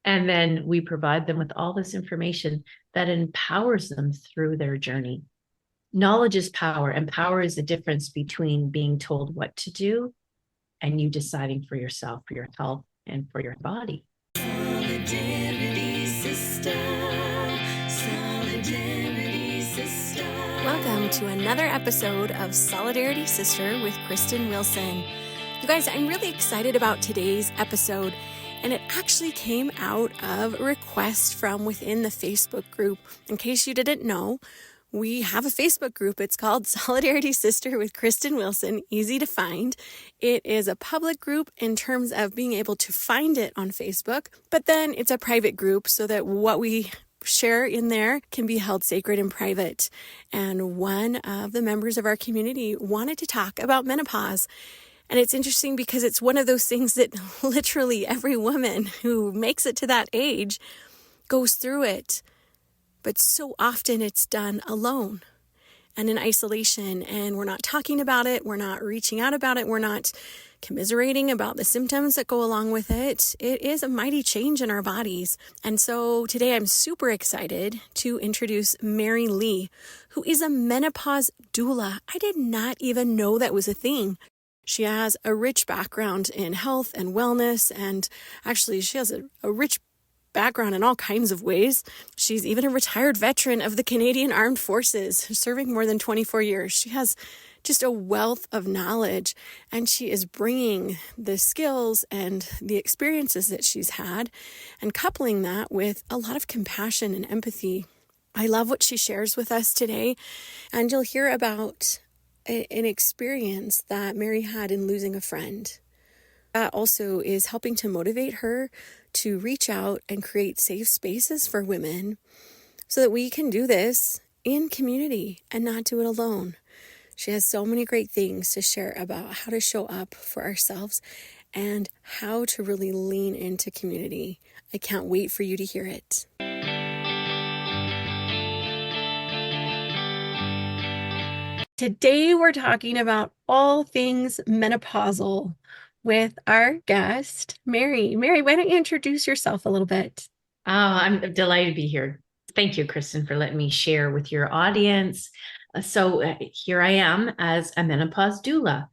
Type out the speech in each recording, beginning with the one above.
And then we provide them with all this information that empowers them through their journey. Knowledge is power, and power is the difference between being told what to do and you deciding for yourself, for your health, and for your body. Solidarity Sister. Solidarity Sister. Welcome to another episode of Solidarity Sister with Kristen Wilson. You guys, I'm really excited about today's episode, and it actually came out of a request from within the Facebook group. In case you didn't know, we have a Facebook group. It's called Solidarity Sister with Kristen Wilson, easy to find. It is a public group in terms of being able to find it on Facebook, but then it's a private group so that what we share in there can be held sacred and private. And one of the members of our community wanted to talk about menopause. And it's interesting because it's one of those things that literally every woman who makes it to that age goes through it. But so often it's done alone and in isolation, and we're not talking about it. We're not reaching out about it. We're not commiserating about the symptoms that go along with it. It is a mighty change in our bodies. And so today I'm super excited to introduce Mary Lee, who is a menopause doula. I did not even know that was a thing. She has a rich background in health and wellness, and actually she has a rich background in all kinds of ways. She's even a retired veteran of the Canadian Armed Forces, serving more than 24 years. She has just a wealth of knowledge, and she is bringing the skills and the experiences that she's had and coupling that with a lot of compassion and empathy. I love what she shares with us today, and you'll hear about an experience that Mary had in losing a friend. That also is helping to motivate her to reach out and create safe spaces for women so that we can do this in community and not do it alone. She has so many great things to share about how to show up for ourselves and how to really lean into community. I can't wait for you to hear it. Today we're talking about all things menopausal with our guest, Mary. Mary, why don't you introduce yourself a little bit? Oh, I'm delighted to be here. Thank you, Kristen, for letting me share with your audience. So here I am as a menopause doula.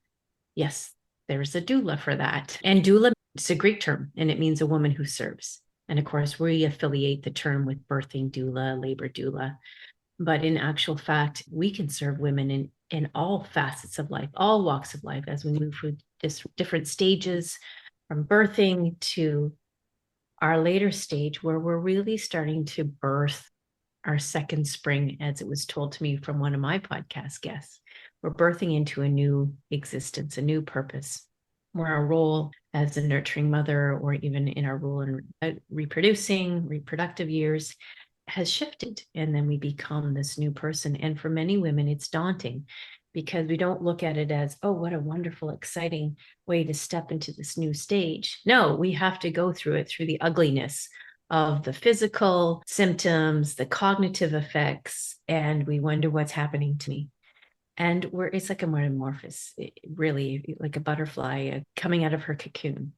Yes, there's a doula for that. And doula is a Greek term, and it means a woman who serves. And of course, we affiliate the term with birthing doula, labor doula. But in actual fact, we can serve women in all facets of life, all walks of life, as we move through different stages, from birthing to our later stage, where we're really starting to birth our second spring, as it was told to me from one of my podcast guests. We're birthing into a new existence, a new purpose, where our role as a nurturing mother, or even in our role in reproductive years, has shifted, and then we become this new person. And for many women, it's daunting because we don't look at it as, oh, what a wonderful, exciting way to step into this new stage. No, we have to go through it, through the ugliness of the physical symptoms, the cognitive effects, and we wonder what's happening to me. And it's like a metamorphosis, really like a butterfly coming out of her cocoon.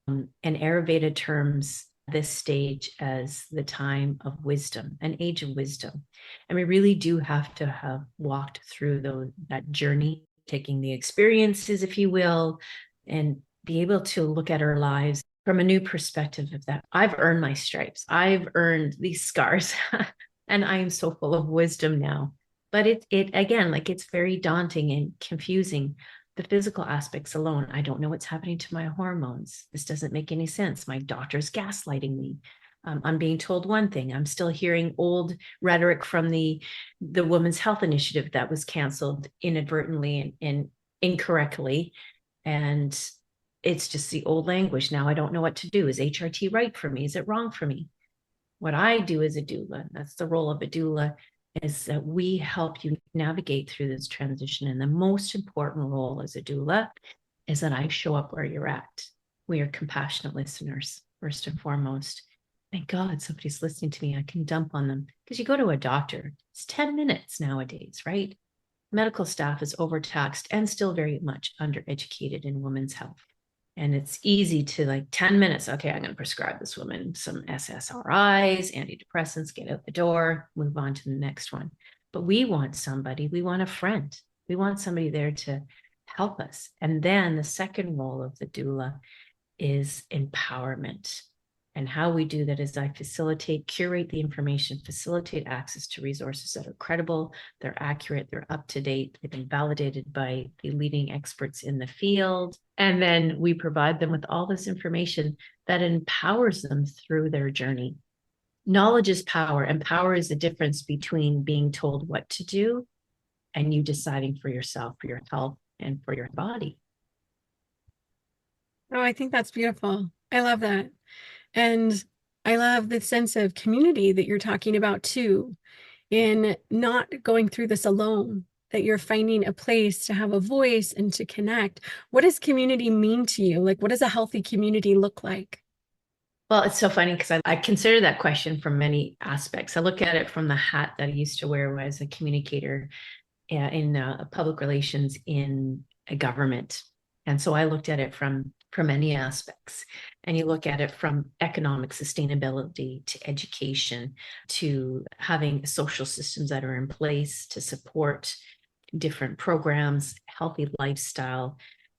In Ayurveda terms, this stage as the time of wisdom, an age of wisdom. And we really do have to have walked through that journey, taking the experiences, if you will, and be able to look at our lives from a new perspective of that. I've earned my stripes. I've earned these scars, and I am so full of wisdom now. But it again, like, it's very daunting and confusing. The physical aspects alone, I don't know what's happening to my hormones. This doesn't make any sense. My doctor's gaslighting me. I'm being told one thing. I'm still hearing old rhetoric from the Women's Health Initiative that was canceled inadvertently and incorrectly. And it's just the old language. Now I don't know what to do. Is HRT right for me? Is it wrong for me? What I do as a doula, that's the role of a doula, is that we help you navigate through this transition. And the most important role as a doula is that I show up where you're at. We are compassionate listeners, first and foremost. Thank God somebody's listening to me. I can dump on them, because you go to a doctor, it's 10 minutes nowadays, right? Medical staff is overtaxed and still very much undereducated in women's health. And it's easy to like 10 minutes. Okay, I'm going to prescribe this woman some SSRIs, antidepressants, get out the door, move on to the next one. But we want somebody, we want a friend. We want somebody there to help us. And then the second role of the doula is empowerment. And how we do that is I facilitate, curate the information, facilitate access to resources that are credible, they're accurate, they're up to date, they've been validated by the leading experts in the field. And then we provide them with all this information that empowers them through their journey. Knowledge is power, and power is the difference between being told what to do and you deciding for yourself, for your health, and for your body. Oh, I think that's beautiful. I love that. And I love the sense of community that you're talking about too, in not going through this alone, that you're finding a place to have a voice and to connect. What does community mean to you? Like, what does a healthy community look like? Well, it's so funny because I consider that question from many aspects. I look at it from the hat that I used to wear as a communicator in public relations in a government. And so I looked at it from many aspects. And you look at it from economic sustainability to education to having social systems that are in place to support different programs, healthy lifestyle,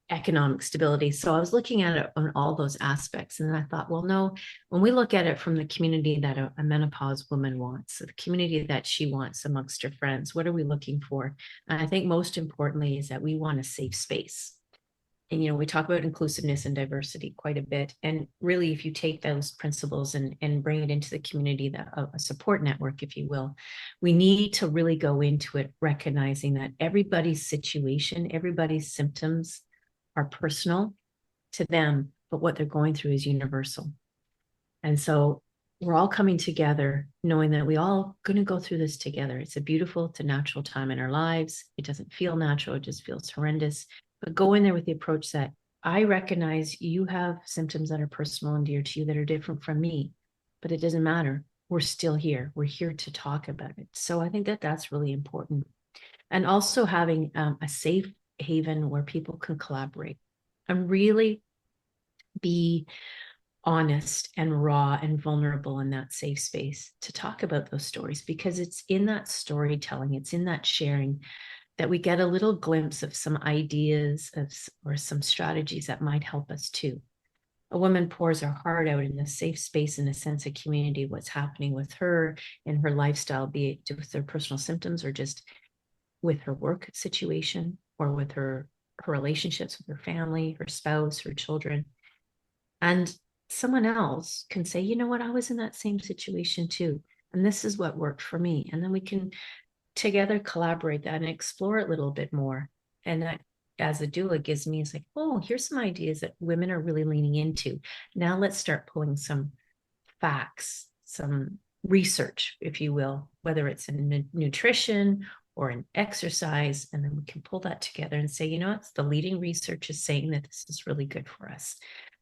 economic stability. So I was looking at it on all those aspects. And then I thought, well, no, when we look at it from the community that a menopause woman wants, the community that she wants amongst her friends, what are we looking for? And I think most importantly is that we want a safe space. And, we talk about inclusiveness and diversity quite a bit. And really, if you take those principles and bring it into the community, that a support network, if you will, we need to really go into it, recognizing that everybody's situation, everybody's symptoms are personal to them, but what they're going through is universal. And so we're all coming together knowing that we all going to go through this together. It's a natural time in our lives. It doesn't feel natural. It just feels horrendous. But go in there with the approach that I recognize you have symptoms that are personal and dear to you that are different from me, but it doesn't matter. We're still here. We're here to talk about it. So I think that that's really important. And also having a safe haven where people can collaborate and really be honest and raw and vulnerable in that safe space to talk about those stories, because it's in that storytelling, it's in that sharing that we get a little glimpse of some ideas or some strategies that might help us too. A woman pours her heart out in a safe space, in a sense of community, what's happening with her in her lifestyle, be it with her personal symptoms or just with her work situation or with her relationships with her family, her spouse, her children. And someone else can say, you know what, I was in that same situation too. And this is what worked for me. And then we can together collaborate that and explore it a little bit more. And that, as a doula, gives me, it's like, oh, here's some ideas that women are really leaning into. Now let's start pulling some facts, some research, if you will, whether it's in nutrition or in exercise. And then we can pull that together and say, it's the leading research is saying that this is really good for us.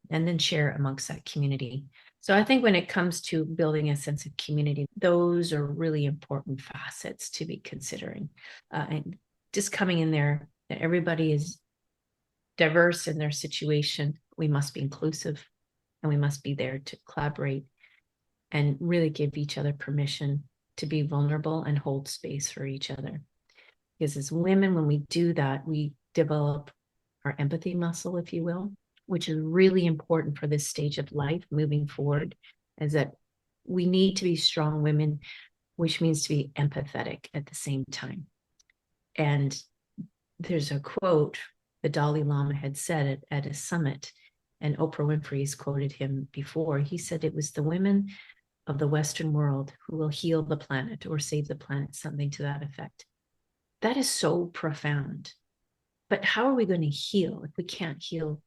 And then share it amongst that community. So I think when it comes to building a sense of community, those are really important facets to be considering. And just coming in there, that everybody is diverse in their situation. We must be inclusive and we must be there to collaborate and really give each other permission to be vulnerable and hold space for each other. Because as women, when we do that, we develop our empathy muscle, if you will, which is really important for this stage of life moving forward, is that we need to be strong women, which means to be empathetic at the same time. And there's a quote the Dalai Lama had said at a summit, and Oprah Winfrey has quoted him before. He said it was the women of the Western world who will heal the planet or save the planet, something to that effect. That is so profound. But how are we going to heal if we can't heal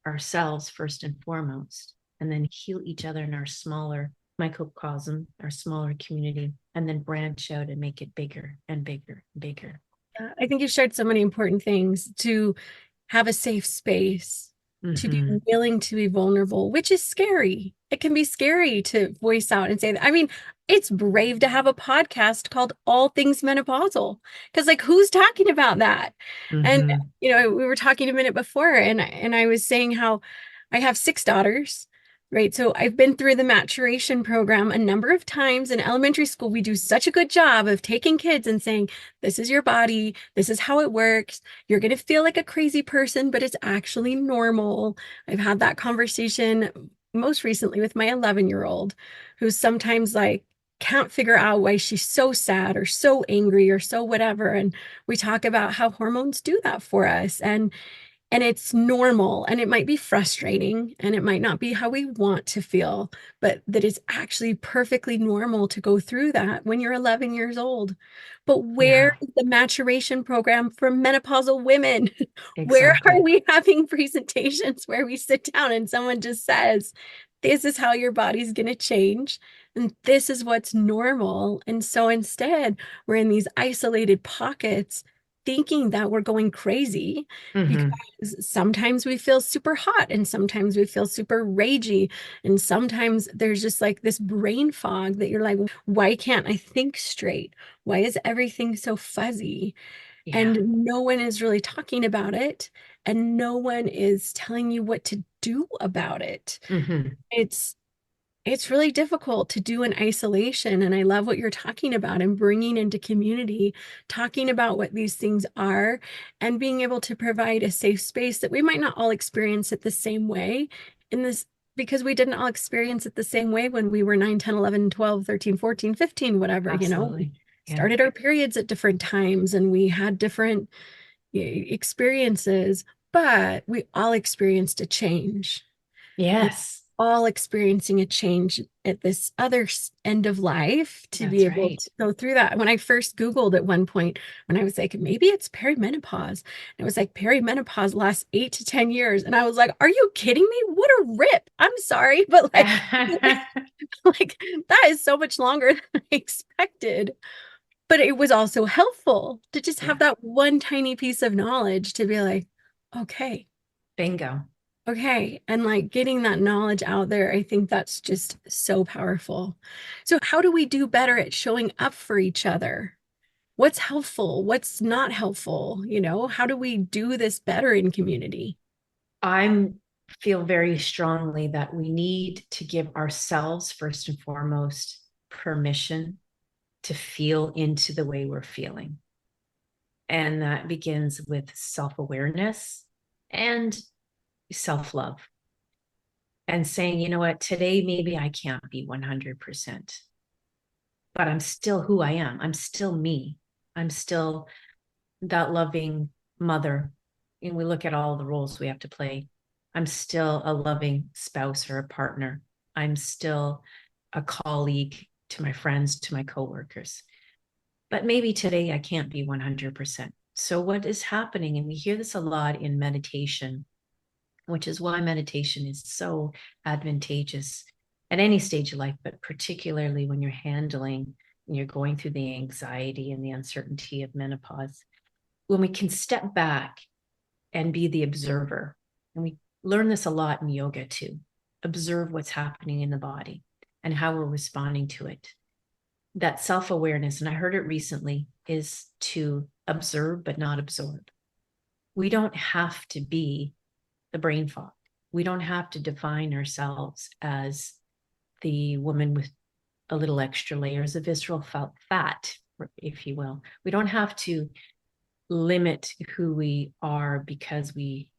ourselves first and foremost, and then heal each other in our smaller microcosm, our smaller community, and then branch out and make it bigger and bigger and bigger? I think you shared so many important things: to have a safe space, to be Mm-hmm. willing to be vulnerable, which is scary. It can be scary to voice out and say that. I mean, it's brave to have a podcast called All Things Menopausal, because like who's talking about that? And Mm-hmm. we were talking a minute before, and I was saying how I have six daughters. Right. So I've been through the maturation program a number of times. In elementary school, we do such a good job of taking kids and saying, this is your body, this is how it works. You're going to feel like a crazy person, but it's actually normal. I've had that conversation most recently with my 11-year-old, who's sometimes like can't figure out why she's so sad or so angry or so whatever. And we talk about how hormones do that for us. And it's normal, and it might be frustrating, and it might not be how we want to feel, but that it's actually perfectly normal to go through that when you're 11 years old. But where Yeah, is the maturation program for menopausal women? Where are exactly. we having presentations where we sit down and someone just says, this is how your body's going to change, and this is what's normal? And so instead, we're in these isolated pockets thinking that we're going crazy, Mm-hmm. sometimes we feel super hot and sometimes we feel super ragey. And sometimes there's just like this brain fog that you're like, why can't I think straight? Why is everything so fuzzy? Yeah. And no one is really talking about it. And no one is telling you what to do about it. Mm-hmm. It's it's really difficult to do in isolation. And I love what you're talking about and bringing into community, talking about what these things are, and being able to provide a safe space that we might not all experience it the same way in this, because we didn't all experience it the same way when we were 9, 10, 11, 12, 13, 14, 15, whatever, We Absolutely. Yeah. started our periods at different times and we had different experiences, but we all experienced a change, and Yes, all experiencing a change at this other end of life to be that's able right. to go through that. When I first Googled at one point, when I was like, maybe it's perimenopause, and it was like perimenopause lasts 8 to 10 years. And I was like, are you kidding me? What a rip. I'm sorry, but like, like that is so much longer than I expected. But it was also helpful to just have Yeah. that one tiny piece of knowledge to be like, okay, Bingo. okay. And like getting that knowledge out there, I think that's just so powerful. So, how do we do better at showing up for each other? What's helpful? What's not helpful? How do we do this better in community? I'm feel very strongly that we need to give ourselves first and foremost permission to feel into the way we're feeling. And that begins with self-awareness and self-love, and saying, you know what, today maybe I can't be 100%, but I'm still who I am. I'm still me. I'm still that loving mother. And we look at all the roles we have to play. I'm still a loving spouse or a partner. I'm still a colleague to my friends, to my coworkers. But maybe today I can't be 100%. So, what is happening? And we hear this a lot in meditation, which is why meditation is so advantageous at any stage of life, but particularly when you're handling and you're going through the anxiety and the uncertainty of menopause. When we can step back and be the observer, and we learn this a lot in yoga too, observe what's happening in the body and how we're responding to it. That self awareness, and I heard it recently, is to observe but not absorb. We don't have to be the brain fog. We don't have to define ourselves as the woman with a little extra layers of visceral fat, if you will. We don't have to limit who we are because we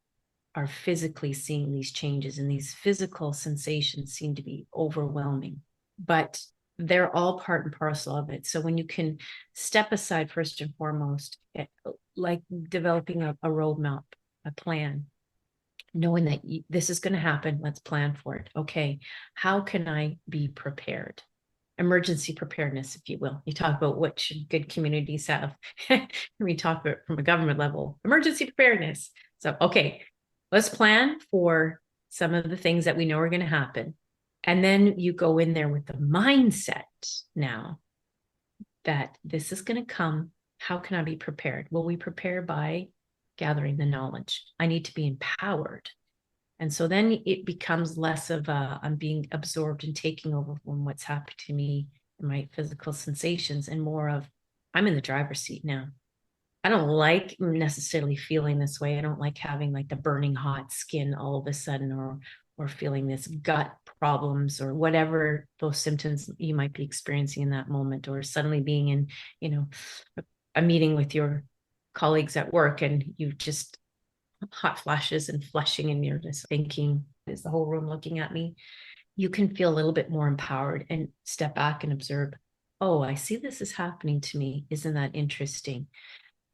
are physically seeing these changes, and these physical sensations seem to be overwhelming, but they're all part and parcel of it. So when you can step aside first and foremost, like developing a roadmap, a plan, knowing that this is going to happen, let's plan for it. Okay, how can I be prepared? Emergency preparedness, if you will. You talk about what should good communities have. We talk about from a government level, emergency preparedness. So, okay, let's plan for some of the things that we know are going to happen. And then you go in there with the mindset now that this is going to come. How can I be prepared? Well, we prepare by gathering the knowledge. I need to be empowered. And so then it becomes less of a, I'm being absorbed and taking over from what's happened to me and my physical sensations, and more of, I'm in the driver's seat now. I don't like necessarily feeling this way. I don't like having like the burning hot skin all of a sudden, or feeling this gut problems or whatever those symptoms you might be experiencing in that moment, or suddenly being in, you know, a meeting with your colleagues at work and you just hot flashes and flushing and you're just thinking, is the whole room looking at me? You can feel a little bit more empowered and step back and observe, oh, I see this is happening to me. Isn't that interesting?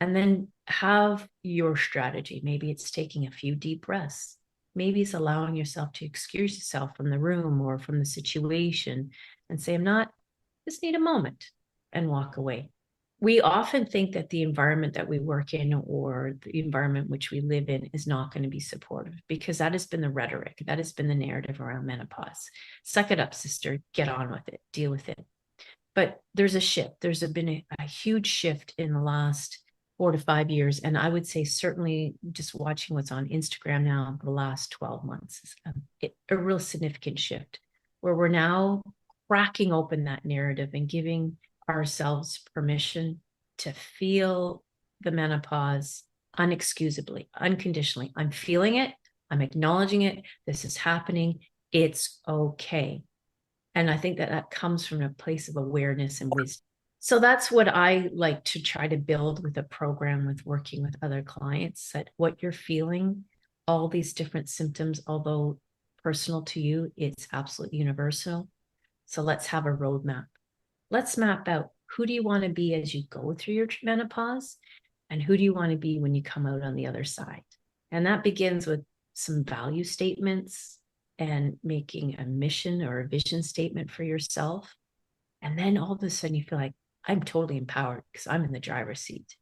And then have your strategy. Maybe it's taking a few deep breaths. Maybe it's allowing yourself to excuse yourself from the room or from the situation and say, I'm not, just need a moment, and walk away. We often think that the environment that we work in or the environment which we live in is not going to be supportive, because that has been the rhetoric, that has been the narrative around menopause. Suck it up, sister, get on with it, deal with it. But there's a shift. Been a huge shift in the last 4 to 5 years. And I would say certainly just watching what's on Instagram now, the last 12 months, is a real significant shift where we're now cracking open that narrative and giving ourselves permission to feel the menopause unexcusably, unconditionally. I'm feeling it. I'm acknowledging it. This is happening. It's okay. And I think that that comes from a place of awareness and wisdom. So that's what I like to try to build with a program, with working with other clients, that what you're feeling, all these different symptoms, although personal to you, it's absolutely universal. So let's have a roadmap. Let's map out, who do you want to be as you go through your menopause, and who do you want to be when you come out on the other side? And that begins with some value statements and making a mission or a vision statement for yourself. And then all of a sudden you feel like, I'm totally empowered because I'm in the driver's seat.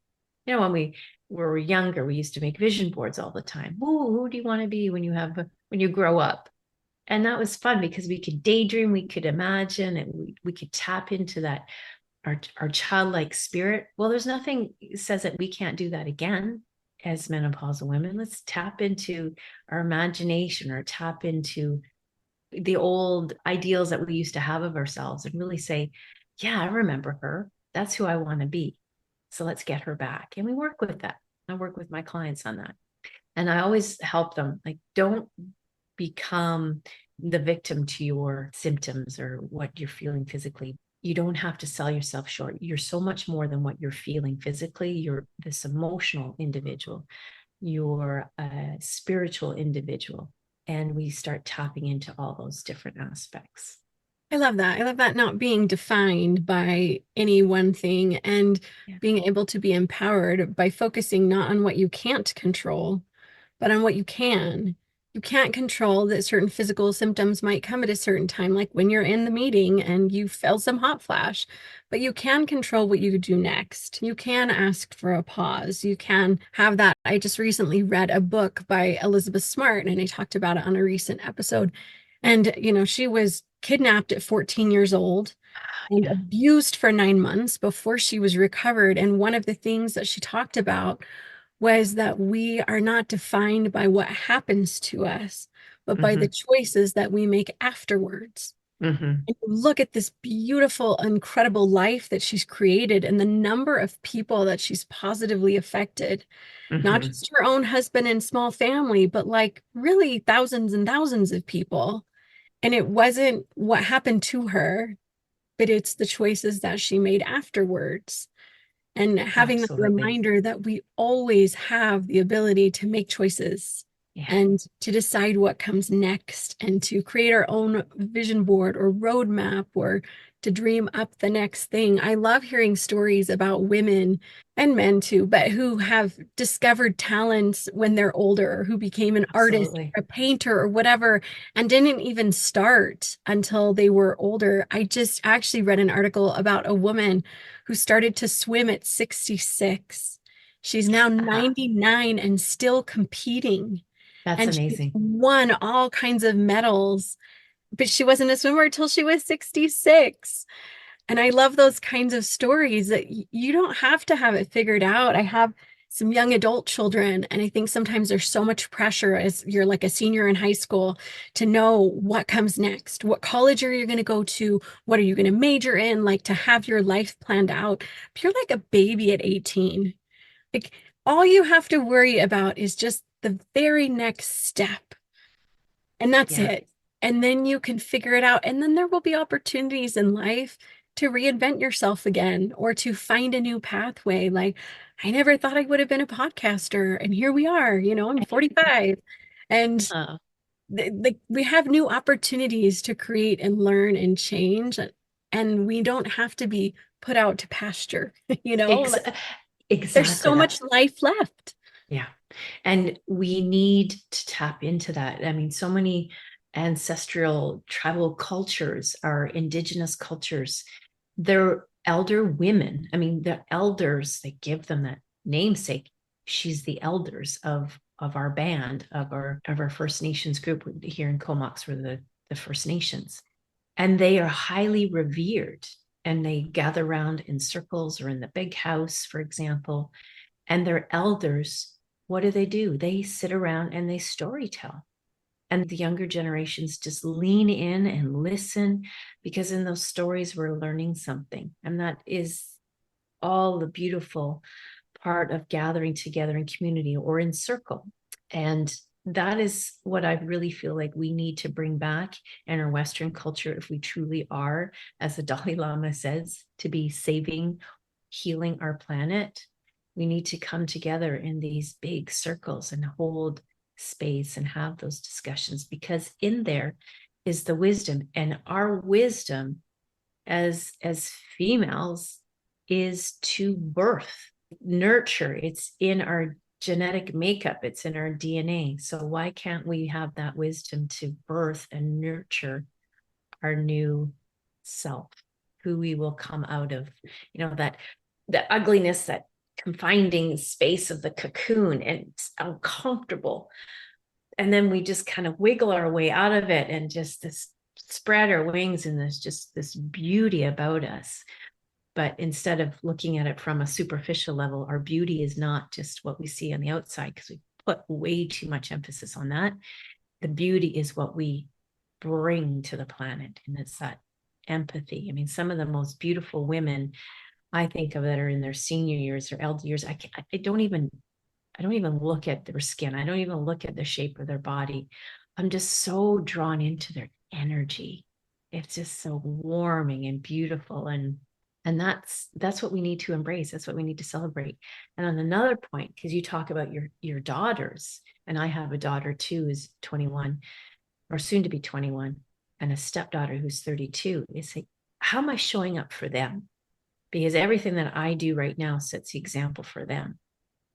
You know, when we were younger, we used to make vision boards all the time. Ooh, who do you want to be when you grow up? And that was fun because we could daydream, we could imagine, and we could tap into that, our childlike spirit. Well, there's nothing says that we can't do that again as menopausal women. Let's tap into our imagination, or tap into the old ideals that we used to have of ourselves, and really say, yeah, I remember her. That's who I want to be. So let's get her back. And we work with that. I work with my clients on that. And I always help them, like, don't become the victim to your symptoms or what you're feeling physically. You don't have to sell yourself short. You're so much more than what you're feeling physically. You're this emotional individual. You're a spiritual individual. And we start tapping into all those different aspects. I love that. I love that, not being defined by any one thing, and being able to be empowered by focusing not on what you can't control, but on what you can. You can't control that certain physical symptoms might come at a certain time, like when you're in the meeting and you felt some hot flash, but you can control what you do next. You can ask for a pause. You can have that. I just recently read a book by Elizabeth Smart, and I talked about it on a recent episode. And, she was kidnapped at 14 years old and abused for 9 months before she was recovered. And one of the things that she talked about was that we are not defined by what happens to us, but by the choices that we make afterwards. And you look at this beautiful, incredible life that she's created and the number of people that she's positively affected, not just her own husband and small family, but like really thousands and thousands of people. And it wasn't what happened to her, but it's the choices that she made afterwards. And having the reminder that we always have the ability to make choices and to decide what comes next, and to create our own vision board or roadmap, or to dream up the next thing. I love hearing stories about women, and men too, but who have discovered talents when they're older, who became an artist, or a painter, or whatever, and didn't even start until they were older. I just actually read an article about a woman who started to swim at 66. She's now 99 and still competing. That's and amazing. She won all kinds of medals, but she wasn't a swimmer until she was 66. And I love those kinds of stories, that you don't have to have it figured out. I have some young adult children. And I think sometimes there's so much pressure as you're like a senior in high school to know what comes next. What college are you going to go to? What are you going to major in? Like to have your life planned out. But you're like a baby at 18. Like all you have to worry about is just the very next step. And that's Yeah. it. And then you can figure it out. And then there will be opportunities in life to reinvent yourself again or to find a new pathway. Like, I never thought I would have been a podcaster. And here we are, I'm 45. And Uh, we have new opportunities to create and learn and change. And we don't have to be put out to pasture, ex- Like, there's exactly so that. much life left. Yeah. And we need to tap into that. I mean, so many ancestral tribal cultures are indigenous cultures. They're elder women. I mean, the elders, they give them that namesake. She's the elders of our band, of our First Nations group here in Comox, we're the First Nations. And they are highly revered. And they gather around in circles or in the big house, for example. And their elders, what do? They sit around and they story tell. And the younger generations just lean in and listen, because in those stories, we're learning something. And that is all the beautiful part of gathering together in community or in circle. And that is what I really feel like we need to bring back in our Western culture if we truly are, as the Dalai Lama says, to be saving, healing our planet. We need to come together in these big circles and hold space and have those discussions, because in there is the wisdom. And our wisdom as females is to birth, nurture. It's in our genetic makeup, it's in our DNA. So why can't we have that wisdom to birth and nurture our new self, who we will come out of, that the ugliness, that confining space of the cocoon, and it's uncomfortable. And then we just kind of wiggle our way out of it and just this spread our wings, and there's just this beauty about us. But instead of looking at it from a superficial level, our beauty is not just what we see on the outside, because we put way too much emphasis on that. The beauty is what we bring to the planet, and it's that empathy. I mean, some of the most beautiful women I think of that are in their senior years or elder years, I don't even look at their skin. I don't even look at the shape of their body. I'm just so drawn into their energy. It's just so warming and beautiful. And that's what we need to embrace. That's what we need to celebrate. And on another point, because you talk about your daughters, and I have a daughter too, who's 21 or soon to be 21, and a stepdaughter who's 32, is like, how am I showing up for them? Because everything that I do right now sets the example for them.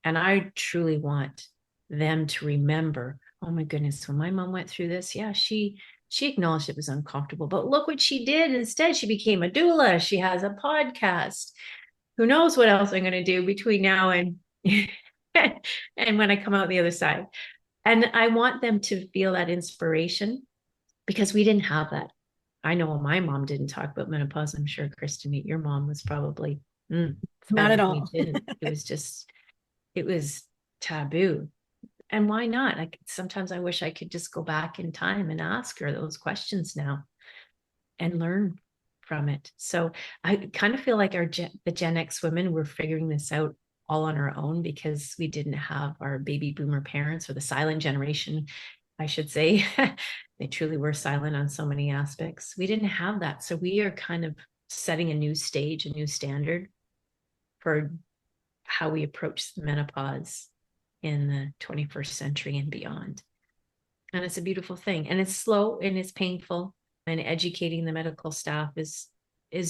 And I truly want them to remember, oh my goodness, when my mom went through this, yeah, she acknowledged it was uncomfortable, but look what she did instead. She became a doula. She has a podcast. Who knows what else I'm going to do between now and and when I come out the other side. And I want them to feel that inspiration, because we didn't have that. I know my mom didn't talk about menopause. I'm sure, Kristen, your mom was probably Not at thrilled we all. didn't. It was taboo. And why not? Like, sometimes I wish I could just go back in time and ask her those questions now and learn from it. So I kind of feel like the Gen X women were figuring this out all on our own, because we didn't have our baby boomer parents, or the silent generation, I should say. They truly were silent on so many aspects. We didn't have that. So we are kind of setting a new stage, a new standard for how we approach menopause in the 21st century and beyond. And it's a beautiful thing. And it's slow and it's painful. And educating the medical staff is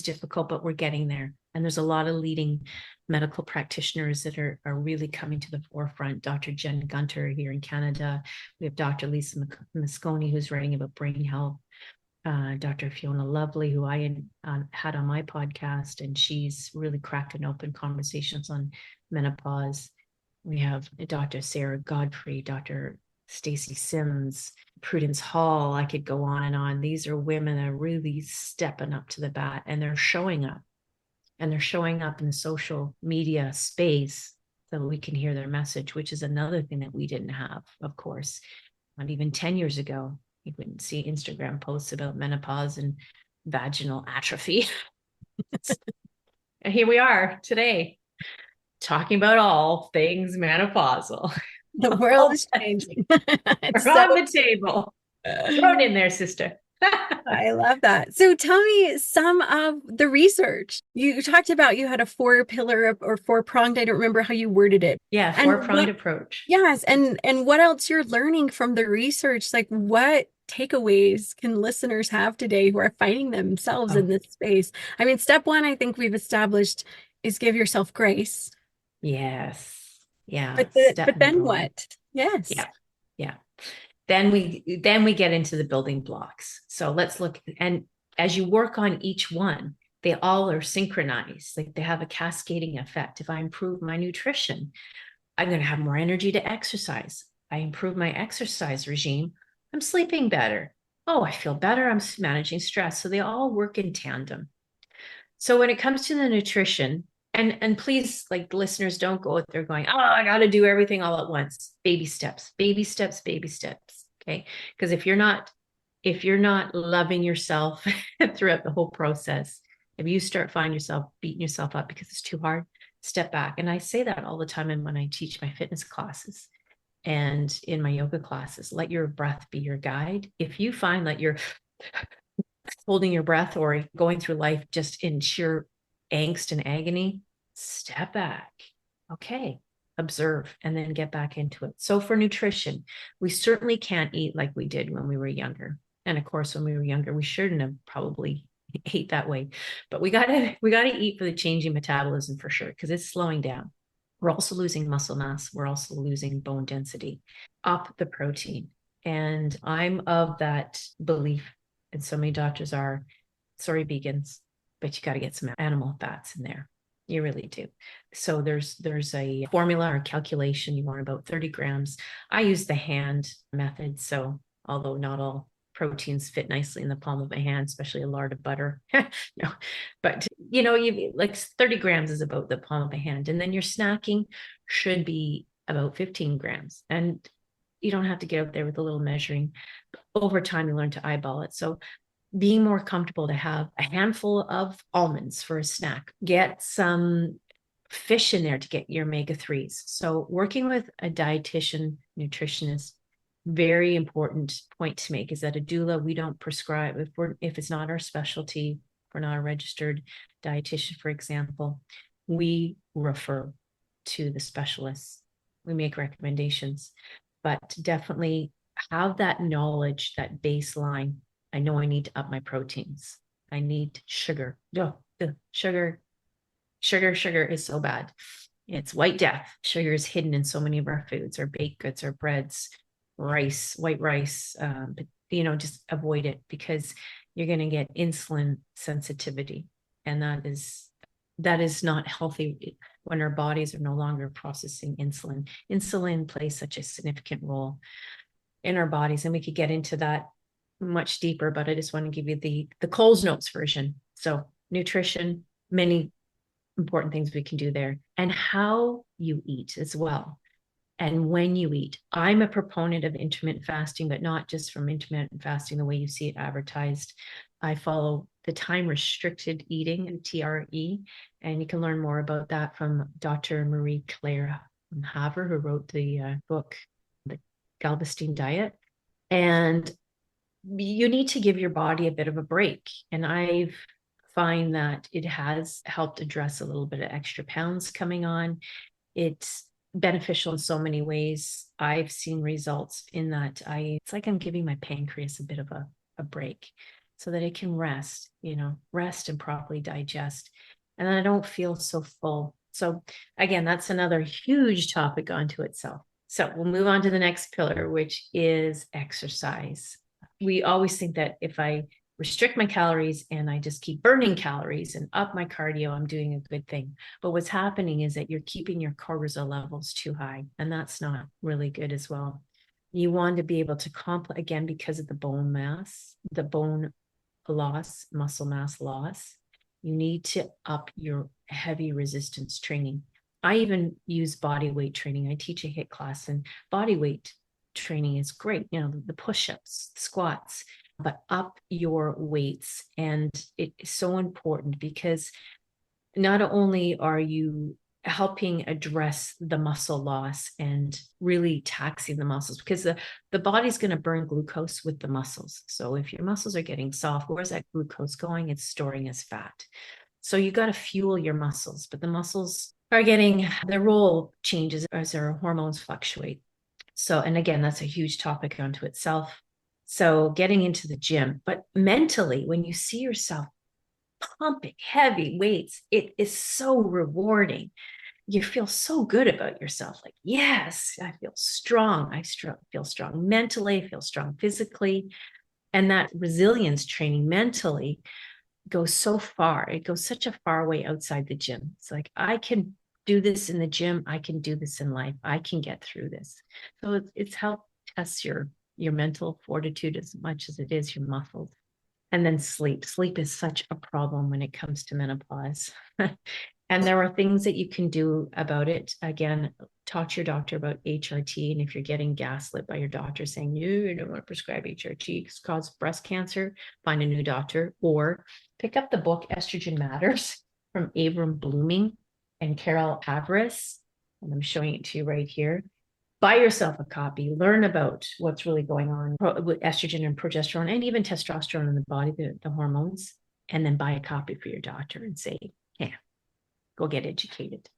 difficult, but we're getting there. And there's a lot of leading medical practitioners that are really coming to the forefront. Dr. Jen Gunter here in Canada. We have Dr. Lisa Mosconi, who's writing about brain health. Dr. Fiona Lovely, who I had on my podcast, and she's really cracking open conversations on menopause. We have Dr. Sarah Godfrey, Dr. Stacy Sims, Prudence Hall. I could go on and on. These are women that are really stepping up to the bat, and they're showing up. And they're showing up in the social media space so we can hear their message, which is another thing that we didn't have, of course. Not even 10 years ago, you wouldn't see Instagram posts about menopause and vaginal atrophy. And here we are today, talking about all things menopausal. The world is changing. We're on the table. Throw it in there, sister. I love that. So tell me some of the research. You talked about you had a 4-pillar or 4-pronged, I don't remember how you worded it. Yeah, And 4-pronged approach. Yes, and what else you're learning from the research? Like what takeaways can listeners have today who are finding themselves in this space? I mean, step 1, I think we've established is give yourself grace. Yes. Yeah. But then what? Yes. Yeah. Yeah. Then we get into the building blocks. So let's look, and as you work on each one, they all are synchronized. Like they have a cascading effect. If I improve my nutrition, I'm going to have more energy to exercise. I improve my exercise regime, I'm sleeping better. Oh, I feel better. I'm managing stress. So they all work in tandem. So when it comes to the nutrition, and please, like listeners, don't go out there going, oh, I got to do everything all at once. Baby steps, baby steps, baby steps. Okay. Because if you're not loving yourself throughout the whole process, if you start finding yourself beating yourself up because it's too hard, step back. And I say that all the time. And when I teach my fitness classes and in my yoga classes, let your breath be your guide. If you find that you're holding your breath or going through life just in sheer angst and agony, step back. Okay. Observe and then get back into it. So for nutrition, we certainly can't eat like we did when we were younger. And of course, when we were younger, we shouldn't have probably ate that way, but we gotta eat for the changing metabolism for sure, because it's slowing down. We're also losing muscle mass. We're also losing bone density. Up the protein. And I'm of that belief, and so many doctors are, sorry, vegans, but you got to get some animal fats in there. You really do. So there's a formula or calculation. You want about 30 grams. I use the hand method. So although not all proteins fit nicely in the palm of my hand, especially a lard of butter. No, but you like 30 grams is about the palm of my hand. And then your snacking should be about 15 grams. And you don't have to get out there with a little measuring. Over time, you learn to eyeball it. So being more comfortable to have a handful of almonds for a snack, get some fish in there to get your omega-3s. So working with a dietitian, nutritionist, very important point to make is that a doula, we don't prescribe if it's not our specialty, if we're not a registered dietitian, for example, we refer to the specialists. We make recommendations, but definitely have that knowledge, that baseline. I know I need to up my proteins. I need sugar. Sugar is so bad. It's white death. Sugar is hidden in so many of our foods, our baked goods, our breads, rice, white rice. But just avoid it, because you're going to get insulin sensitivity, and that is not healthy when our bodies are no longer processing insulin. Insulin plays such a significant role in our bodies, and we could get into that much deeper, but I just want to give you the Coles Notes version. So nutrition, many important things we can do there, and how you eat as well. And when you eat, I'm a proponent of intermittent fasting, but not just from intermittent fasting the way you see it advertised. I follow the time restricted eating, TRE, and you can learn more about that from Dr. Marie Claire Haver, who wrote the book, The Galveston Diet. And you need to give your body a bit of a break. And I find that it has helped address a little bit of extra pounds coming on. It's beneficial in so many ways. I've seen results in that it's like I'm giving my pancreas a bit of a break so that it can rest and properly digest. And then I don't feel so full. So again, that's another huge topic unto itself. So we'll move on to the next pillar, which is exercise. We always think that if I restrict my calories and I just keep burning calories and up my cardio, I'm doing a good thing. But what's happening is that you're keeping your cortisol levels too high, and that's not really good as well. You want to be able to again, because of the bone mass, the bone loss, muscle mass loss, you need to up your heavy resistance training. I even use body weight training. I teach a HIIT class, and body weight training is great. The push-ups, squats, but up your weights. And it is so important because not only are you helping address the muscle loss and really taxing the muscles, because the body's going to burn glucose with the muscles. So if your muscles are getting soft, where's that glucose going? It's storing as fat. So you got to fuel your muscles, but the muscles are getting, their role changes as their hormones fluctuate. So, and again, that's a huge topic unto itself. So getting into the gym, but mentally, when you see yourself pumping heavy weights, it is so rewarding. You feel so good about yourself. Like, yes, I feel strong. Feel strong mentally, I feel strong physically. And that resilience training mentally goes so far. It goes such a far way outside the gym. It's like, I can do this in the gym. I can do this in life. I can get through this. So it's helped test your mental fortitude as much as it is your muscles. And then sleep. Sleep is such a problem when it comes to menopause. And there are things that you can do about it. Again, talk to your doctor about HRT. And if you're getting gaslit by your doctor saying, you don't want to prescribe HRT because it causes breast cancer, find a new doctor, or pick up the book Estrogen Matters from Abram Blooming and Carol Avarice. And I'm showing it to you right here. Buy yourself a copy, learn about what's really going on with estrogen and progesterone and even testosterone in the body, the hormones, and then buy a copy for your doctor and say, yeah, go get educated.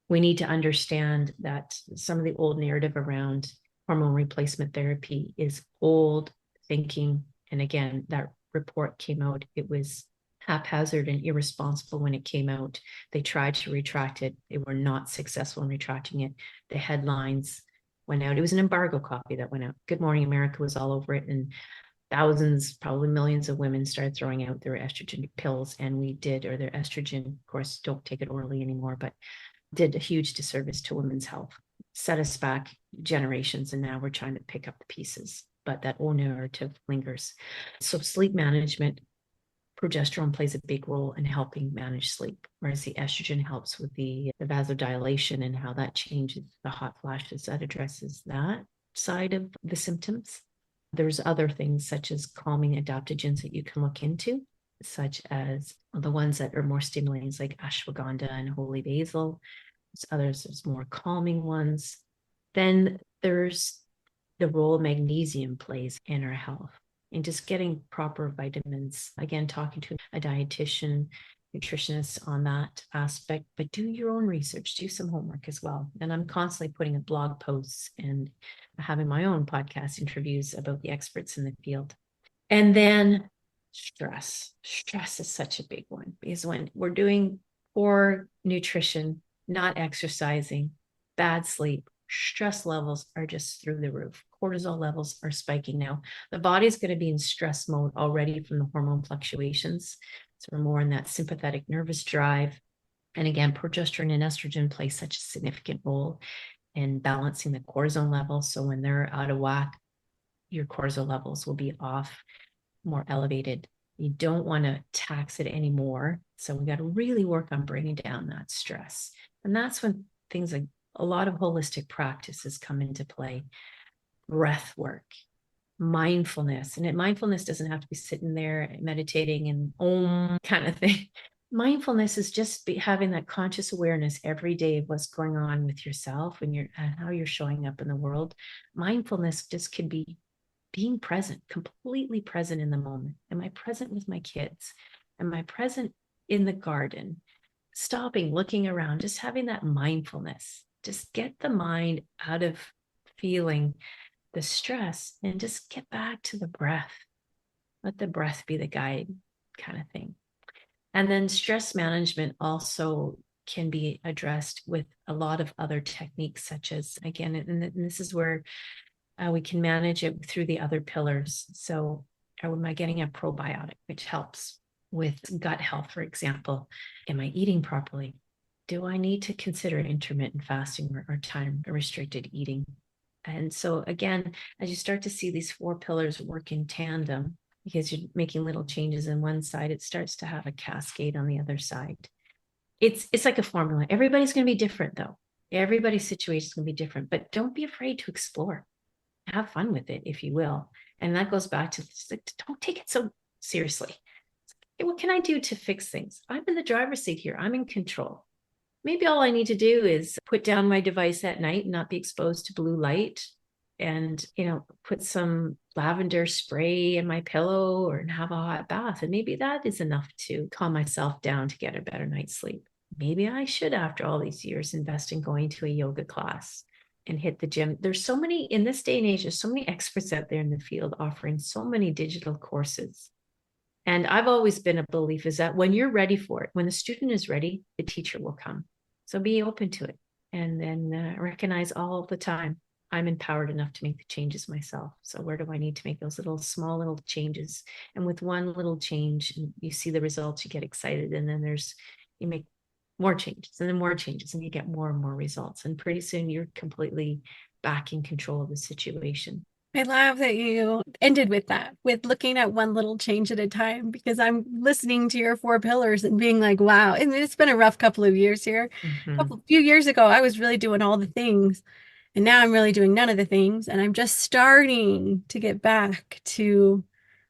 We need to understand that some of the old narrative around hormone replacement therapy is old thinking. And again, that report came out, it was haphazard and irresponsible when it came out. They tried to retract it. They were not successful in retracting it. The headlines went out. It was an embargo copy that went out. Good Morning America was all over it. And thousands, probably millions of women started throwing out their estrogen pills. And we did, or their estrogen, of course, don't take it orally anymore, but did a huge disservice to women's health, set us back generations. And now we're trying to pick up the pieces, but that old narrative lingers. So sleep management, progesterone plays a big role in helping manage sleep, whereas the estrogen helps with the vasodilation and how that changes the hot flashes. That addresses that side of the symptoms. There's other things such as calming adaptogens that you can look into, such as the ones that are more stimulating, like ashwagandha and holy basil. There's more calming ones. Then there's the role magnesium plays in our health and just getting proper vitamins. Again, talking to a dietitian, nutritionist on that aspect, but do your own research, do some homework as well. And I'm constantly putting up blog posts and having my own podcast interviews about the experts in the field. And then stress. Stress is such a big one because when we're doing poor nutrition, not exercising, bad sleep, stress levels are just through the roof. Cortisol levels are spiking now. The body's going to be in stress mode already from the hormone fluctuations. So we're more in that sympathetic nervous drive. And again, progesterone and estrogen play such a significant role in balancing the cortisol levels. So when they're out of whack, your cortisol levels will be off, more elevated. You don't want to tax it anymore. So we got to really work on bringing down that stress. And that's when things like a lot of holistic practices come into play. Breath work, mindfulness. And mindfulness doesn't have to be sitting there meditating and om kind of thing. Mindfulness is just having that conscious awareness every day of what's going on with yourself and how you're showing up in the world. Mindfulness just could be being present, completely present in the moment. Am I present with my kids? Am I present in the garden? Stopping, looking around, just having that mindfulness. Just get the mind out of feeling the stress and just get back to the breath. Let the breath be the guide kind of thing. And then stress management also can be addressed with a lot of other techniques, such as, again, and this is where we can manage it through the other pillars. So am I getting a probiotic, which helps with gut health, for example? Am I eating properly? Do I need to consider intermittent fasting or time restricted eating? And so again, as you start to see these four pillars work in tandem, because you're making little changes in one side, it starts to have a cascade on the other side. It's like a formula. Everybody's going to be different though. Everybody's situation is going to be different, but don't be afraid to explore. Have fun with it, if you will. And that goes back to like, don't take it so seriously. Hey, what can I do to fix things? I'm in the driver's seat here. I'm in control. Maybe all I need to do is put down my device at night and not be exposed to blue light, and, put some lavender spray in my pillow or have a hot bath. And maybe that is enough to calm myself down to get a better night's sleep. Maybe I should, after all these years, invest in going to a yoga class and hit the gym. There's so many in this day and age, there's so many experts out there in the field offering so many digital courses. And I've always been a belief is that when you're ready for it, when the student is ready, the teacher will come. So be open to it, and then recognize all the time I'm empowered enough to make the changes myself. So where do I need to make those small little changes? And with one little change, you see the results, you get excited, and then you make more changes and then more changes, and you get more and more results. And pretty soon you're completely back in control of the situation. I love that you ended with that, with looking at one little change at a time, because I'm listening to your 4 pillars and being like, wow. And it's been a rough couple of years here. Mm-hmm. Few years ago, I was really doing all the things, and now I'm really doing none of the things. And I'm just starting to get back to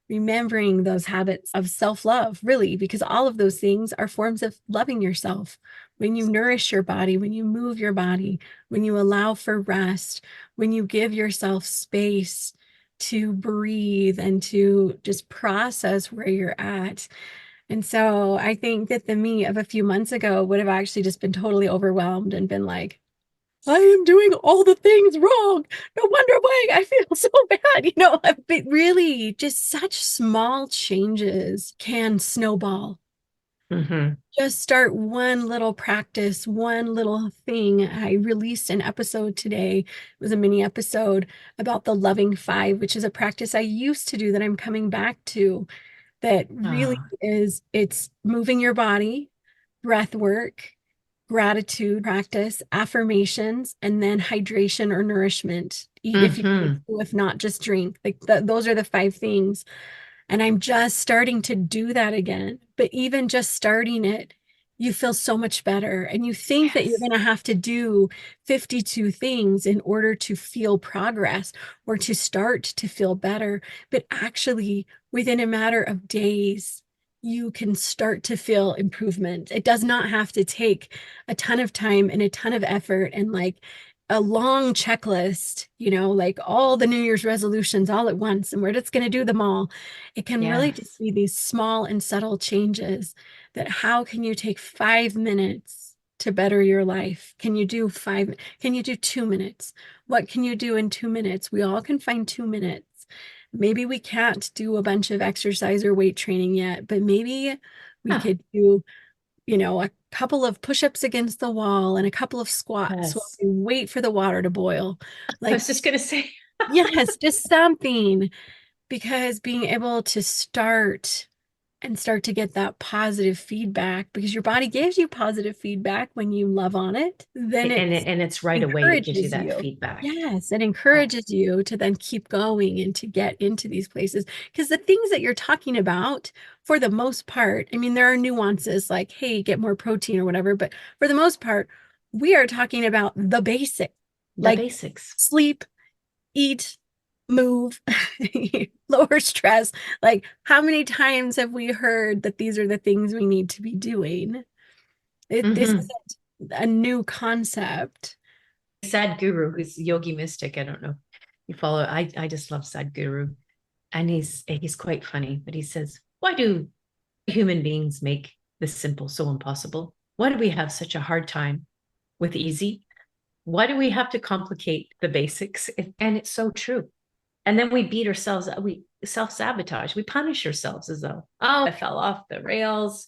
remembering those habits of self-love, really, because all of those things are forms of loving yourself. When you nourish your body, when you move your body, when you allow for rest, when you give yourself space to breathe and to just process where you're at. And so I think that the me of a few months ago would have actually just been totally overwhelmed and been like, I am doing all the things wrong. No wonder why I feel so bad. But really, just such small changes can snowball. Mm-hmm. Just start one little practice, one little thing. I released an episode today. It was a mini episode about the loving 5, which is a practice I used to do that I'm coming back to, that really Ah, it's moving your body, breath work, gratitude practice, affirmations, and then hydration or nourishment. Eat if you need mm-hmm. to, if not, just drink. Like those are the 5 things. And I'm just starting to do that again. But even just starting it, you feel so much better. And you think that you're Yes. going to have to do 52 things in order to feel progress or to start to feel better. But actually, within a matter of days, you can start to feel improvement. It does not have to take a ton of time and a ton of effort and like a long checklist, like all the New Year's resolutions all at once, and we're just going to do them all. It can really just Yes. be these small and subtle changes. That how can you take 5 minutes to better your life? Can you do 5? Can you do 2 minutes? What can you do in 2 minutes? We all can find 2 minutes. Maybe we can't do a bunch of exercise or weight training yet, but maybe we Ah, could do, a couple of push-ups against the wall and a couple of squats while yes. we wait for the water to boil. I Like, was just going to say, yes, just something, because being able to start to get that positive feedback, because your body gives you positive feedback when you love on it, then and it's right away. It gives you encourages that you. feedback. Yes, it Oh, encourages you to then keep going and to get into these places. Because the things that you're talking about, for the most part, I mean, there are nuances like, hey, get more protein or whatever, but for the most part, we are talking about the basic, the like basics. sleep, eat, move, lower stress. Like, how many times have we heard that these are the things we need to be doing? This Mm-hmm. isn't a new concept. Sadhguru, who's Yogi Mystic. I don't know. You follow. I just love Sadhguru, and he's quite funny. But he says, "Why do human beings make the simple so impossible? Why do we have such a hard time with easy? Why do we have to complicate the basics?" And it's so true. And then we beat ourselves up. We self-sabotage. We punish ourselves as though, oh, I fell off the rails.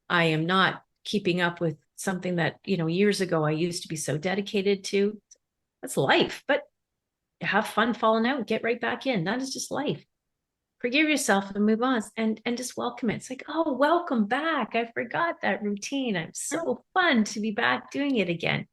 I am not keeping up with something that, years ago I used to be so dedicated to. That's life. But have fun falling out, get right back in. That is just life. Forgive yourself and move on, and just welcome it. It's like, oh, welcome back. I forgot that routine. I'm so fun to be back doing it again.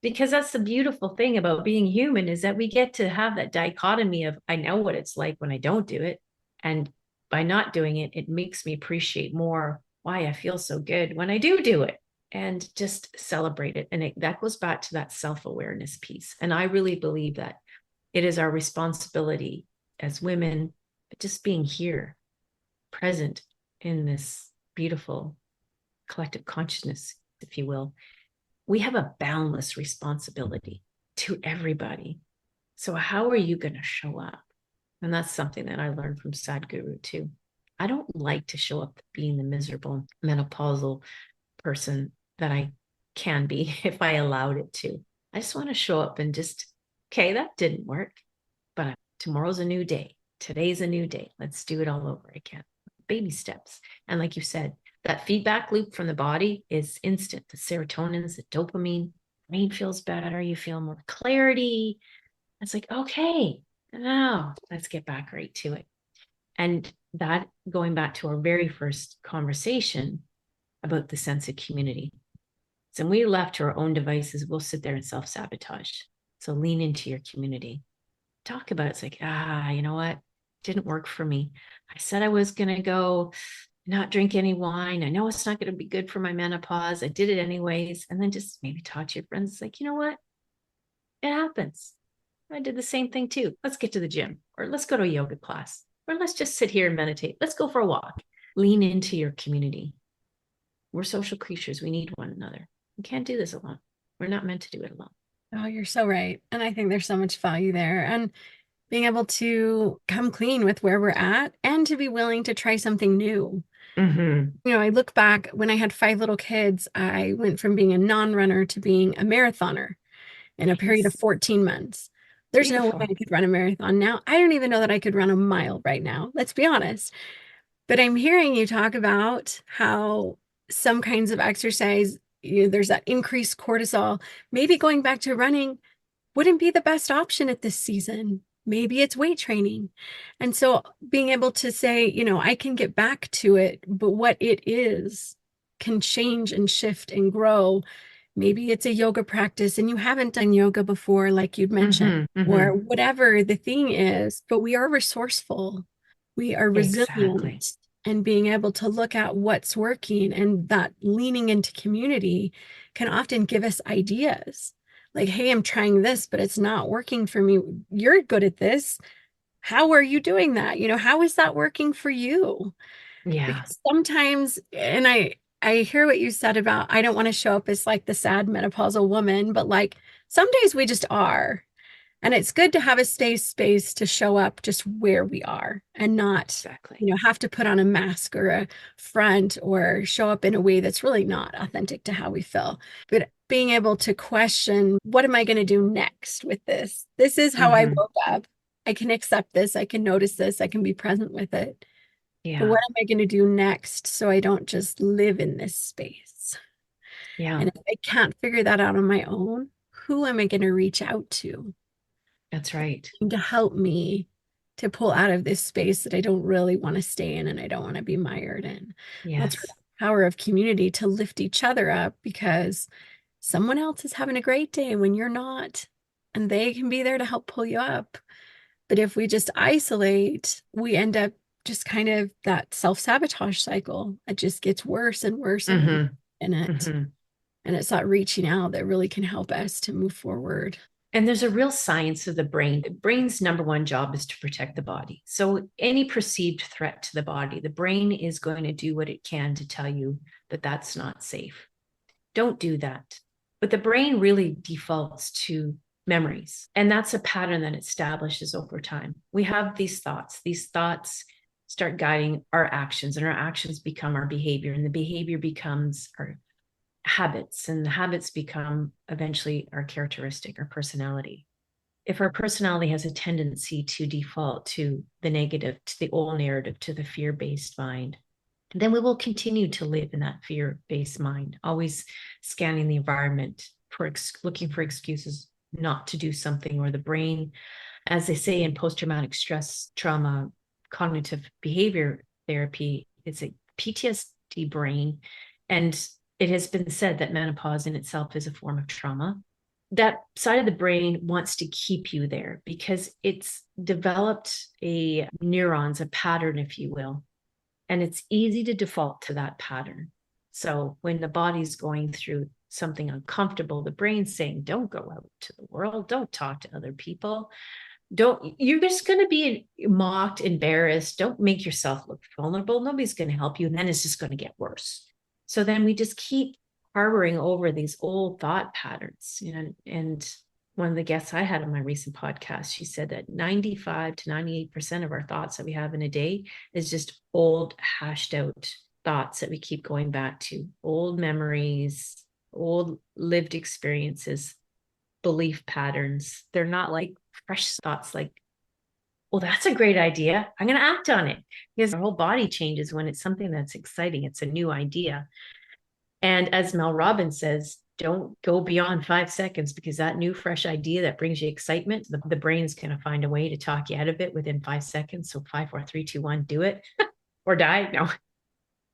Because that's the beautiful thing about being human, is that we get to have that dichotomy of, I know what it's like when I don't do it. And by not doing it, it makes me appreciate more why I feel so good when I do it. and just celebrate it. And that goes back to that self-awareness piece. And I really believe that it is our responsibility as women, just being here, present in this beautiful collective consciousness, if you will. We have a boundless responsibility to everybody. So how are you going to show up? And that's something that I learned from Sadhguru too. I don't like to show up being the miserable menopausal person that I can be if I allowed it to. I just want to show up and just, okay, that didn't work, but tomorrow's a new day. Today's a new day. Let's do it all over again. Baby steps. And like you said, that feedback loop from the body is instant. The serotonins, the dopamine, brain feels better. You feel more clarity. It's like, okay, now let's get back right to it. And that, going back to our very first conversation about the sense of community. So when we're left to our own devices, we'll sit there and self-sabotage. So lean into your community. Talk about it. It's like, you know what? Didn't work for me. I said I was going to go not drink any wine. I know it's not going to be good for my menopause. I did it anyways. And then just maybe talk to your friends. It's like, you know what? It happens. I did the same thing too. Let's get to the gym, or let's go to a yoga class, or let's just sit here and meditate. Let's go for a walk. Lean into your community. We're social creatures. We need one another. We can't do this alone. We're not meant to do it alone. Oh, you're so right. And I think there's so much value there. And being able to come clean with where we're at and to be willing to try something new. Mm-hmm. You know, I look back when I had 5 little kids, I went from being a non-runner to being a marathoner in a period of 14 months. There's no way Beautiful. I could run a marathon now. I don't even know that I could run a mile right now. Let's be honest. But I'm hearing you talk about how some kinds of exercise, there's that increased cortisol. Maybe going back to running wouldn't be the best option at this season. Maybe it's weight training. And so being able to say, I can get back to it, but what it is can change and shift and grow. Maybe it's a yoga practice and you haven't done yoga before, like you'd mentioned, Mm-hmm. or Mm-hmm. whatever the thing is, but we are resourceful. We are Exactly. resilient, and being able to look at what's working, and that leaning into community can often give us ideas. Like, hey, I'm trying this, but it's not working for me. You're good at this. How are you doing that? How is that working for you? Yeah. Because sometimes, and I hear what you said about, I don't want to show up as like the sad menopausal woman, but like some days we just are. And it's good to have a space to show up just where we are and not, Exactly. have to put on a mask or a front or show up in a way that's really not authentic to how we feel. But being able to question, what am I going to do next with this? This is how I Mm-hmm. woke up. I can accept this. I can notice this. I can be present with it. But Yeah. what am I going to do next so I don't just live in this space? Yeah. And if I can't figure that out on my own, who am I going to reach out to That's right. help me to pull out of this space that I don't really want to stay in and I don't want to be mired in? That's where Yes. the power of community, to lift each other up, because someone else is having a great day when you're not, and they can be there to help pull you up. But if we just isolate, we end up just kind of that self-sabotage cycle. It just gets worse and worse and worse Mm-hmm. in it. Mm-hmm. And it's that reaching out that really can help us to move forward. And there's a real science of the brain. The brain's number one job is to protect the body. So any perceived threat to the body, the brain is going to do what it can to tell you that that's not safe. Don't do that. But the brain really defaults to memories. And that's a pattern that establishes over time. We have these thoughts. These thoughts start guiding our actions, and our actions become our behavior, and the behavior becomes our habits, and the habits become eventually our characteristic, our personality. If our personality has a tendency to default to the negative, to the old narrative, to the fear-based mind, then we will continue to live in that fear-based mind, always scanning the environment for looking for excuses not to do something. Or the brain, as they say in post-traumatic stress trauma cognitive behavior therapy, it's a PTSD brain. And it has been said that menopause in itself is a form of trauma. That side of the brain wants to keep you there because it's developed a neurons, a pattern, if you will. And it's easy to default to that pattern. So when the body's going through something uncomfortable, the brain's saying, don't go out to the world, don't talk to other people. You're just going to be mocked, embarrassed. Don't make yourself look vulnerable. Nobody's going to help you. And then it's just going to get worse. So then we just keep harboring over these old thought patterns, and one of the guests I had on my recent podcast, she said that 95 to 98% of our thoughts that we have in a day is just old, hashed out thoughts that we keep going back to, old memories, old lived experiences, belief patterns. They're not like fresh thoughts like, well, that's a great idea. I'm going to act on it, because our whole body changes when it's something that's exciting. It's a new idea. And as Mel Robbins says, don't go beyond 5 seconds, because that new, fresh idea that brings you excitement, the brain's going to find a way to talk you out of it within 5 seconds. So 5, 4, 3, 2, 1, do it or die. No.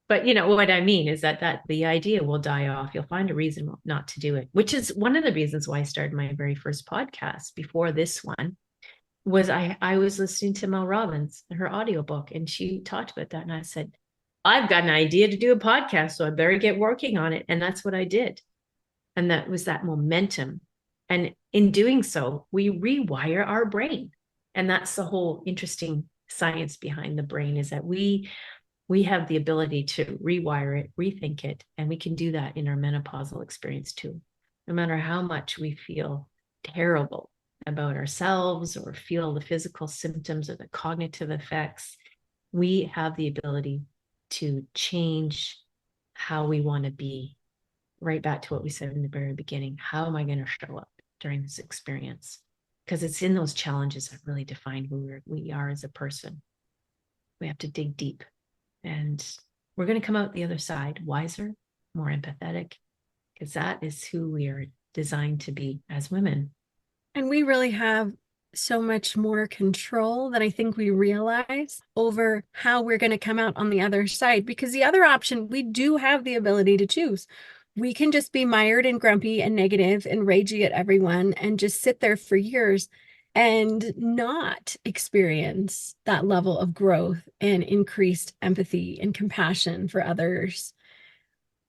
But what I mean is that the idea will die off. You'll find a reason not to do it, which is one of the reasons why I started my very first podcast before this one. Was I was listening to Mel Robbins, her audiobook, and she talked about that. And I said, I've got an idea to do a podcast, so I better get working on it. And that's what I did. And that was that momentum. And in doing so, we rewire our brain. And that's the whole interesting science behind the brain, is that we have the ability to rewire it, rethink it, and we can do that in our menopausal experience too. No matter how much we feel terrible about ourselves or feel the physical symptoms or the cognitive effects, we have the ability to change how we want to be. Right back to what we said in the very beginning. How am I going to show up during this experience? Because it's in those challenges that really define who we are as a person. We have to dig deep, and we're going to come out the other side wiser, more empathetic, because that is who we are designed to be as women. And we really have so much more control than I think we realize over how we're going to come out on the other side. Because the other option, we do have the ability to choose. We can just be mired and grumpy and negative and ragey at everyone and just sit there for years and not experience that level of growth and increased empathy and compassion for others.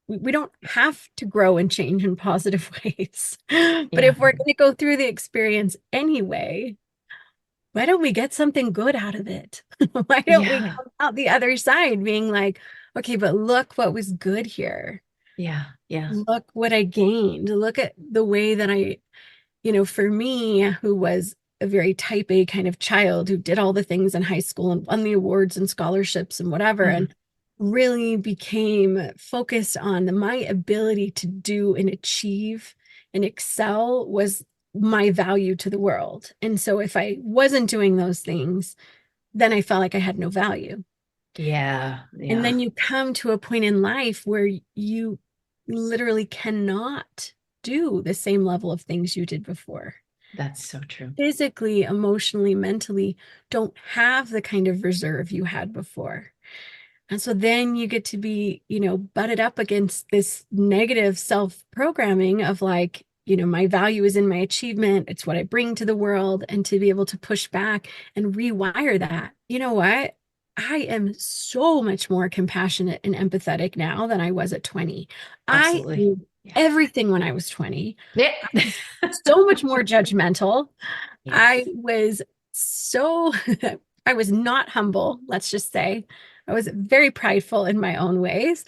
We don't have to grow and change in positive ways. But if we're going to go through the experience anyway, why don't we get something good out of it? Why don't we come out the other side being like, okay, but look what was good here. Yeah. Look what I gained. Look at the way that for me, who was a very type A kind of child who did all the things in high school and won the awards and scholarships and whatever, and really became focused on my ability to do and achieve and excel was my value to the world. And so if I wasn't doing those things, then I felt like I had no value. Yeah. And then you come to a point in life where you literally cannot do the same level of things you did before. That's so true. Physically, emotionally, mentally, don't have the kind of reserve you had before. And so then you get to be, butted up against this negative self-programming of like, my value is in my achievement. It's what I bring to the world. And to be able to push back and rewire that. You know what? I am so much more compassionate and empathetic now than I was at 20. Absolutely. I knew everything when I was 20. Yeah. So much more judgmental. Yes. I was not humble, let's just say. I was very prideful in my own ways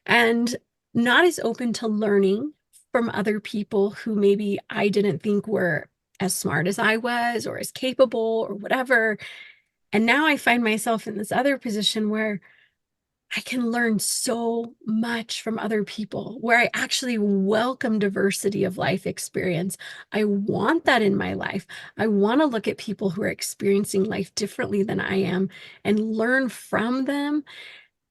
and not as open to learning from other people who maybe I didn't think were as smart as I was or as capable or whatever. And now I find myself in this other position where I can learn so much from other people, where I actually welcome diversity of life experience. I want that in my life. I want to look at people who are experiencing life differently than I am and learn from them.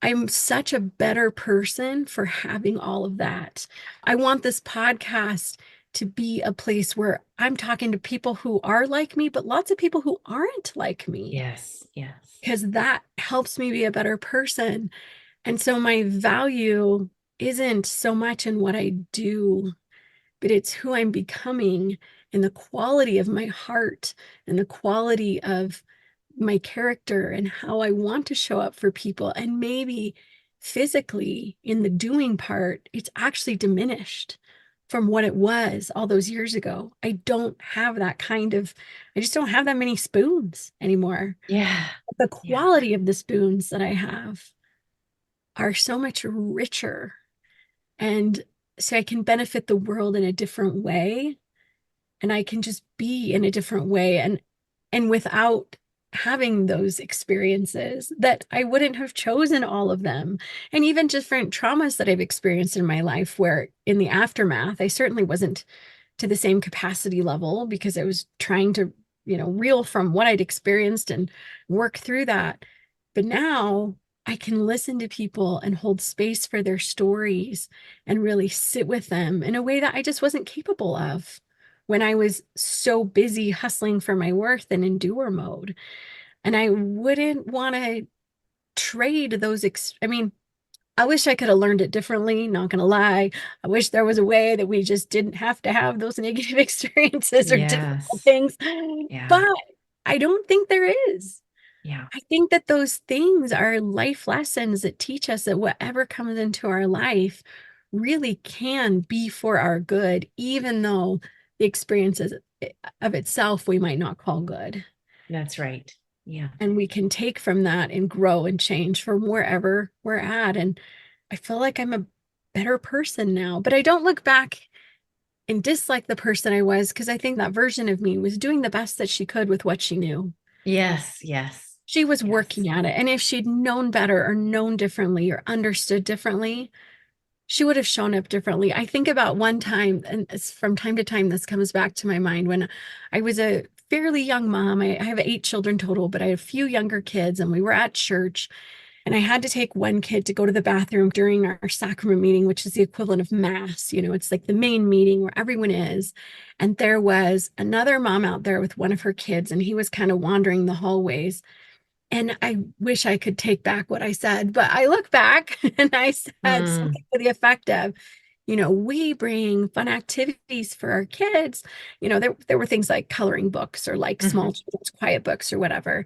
I'm such a better person for having all of that. I want this podcast to be a place where I'm talking to people who are like me, but lots of people who aren't like me. Yes. Because that helps me be a better person. And so my value isn't so much in what I do, but it's who I'm becoming and the quality of my heart and the quality of my character and how I want to show up for people. And maybe physically in the doing part, it's actually diminished from what it was all those years ago. I don't have that kind of, I just don't have that many spoons anymore. Yeah. The Yeah. quality of the spoons that I have are so much richer. And so I can benefit the world in a different way, and I can just be in a different way, and without having those experiences that I wouldn't have chosen all of them, and even different traumas that I've experienced in my life where in the aftermath I certainly wasn't to the same capacity level because I was trying to, reel from what I'd experienced and work through that. But now I can listen to people and hold space for their stories and really sit with them in a way that I just wasn't capable of when I was so busy hustling for my worth and endure mode. And I wouldn't want to trade those. I mean, I wish I could have learned it differently, not gonna lie. I wish there was a way that we just didn't have to have those negative experiences or difficult Yes. things. Yeah. But I don't think there is. Yeah. I think that those things are life lessons that teach us that whatever comes into our life really can be for our good, even though the experiences of itself we might not call good. That's right. Yeah. And we can take from that and grow and change from wherever we're at. And I feel like I'm a better person now, but I don't look back and dislike the person I was because I think that version of me was doing the best that she could with what she knew. Yes. Yes. She was Yes. working at it. And if she'd known better or known differently or understood differently, she would have shown up differently. I think about one time, and it's from time to time, this comes back to my mind when I was a fairly young mom. I have 8 children total, but I had a few younger kids, and we were at church. And I had to take one kid to go to the bathroom during our sacrament meeting, which is the equivalent of mass. It's like the main meeting where everyone is. And there was another mom out there with one of her kids, and he was kind of wandering the hallways. And I wish I could take back what I said, but I look back and I said Mm. something to the effect of, we bring fun activities for our kids. There were things like coloring books or like small Mhm. children's quiet books or whatever,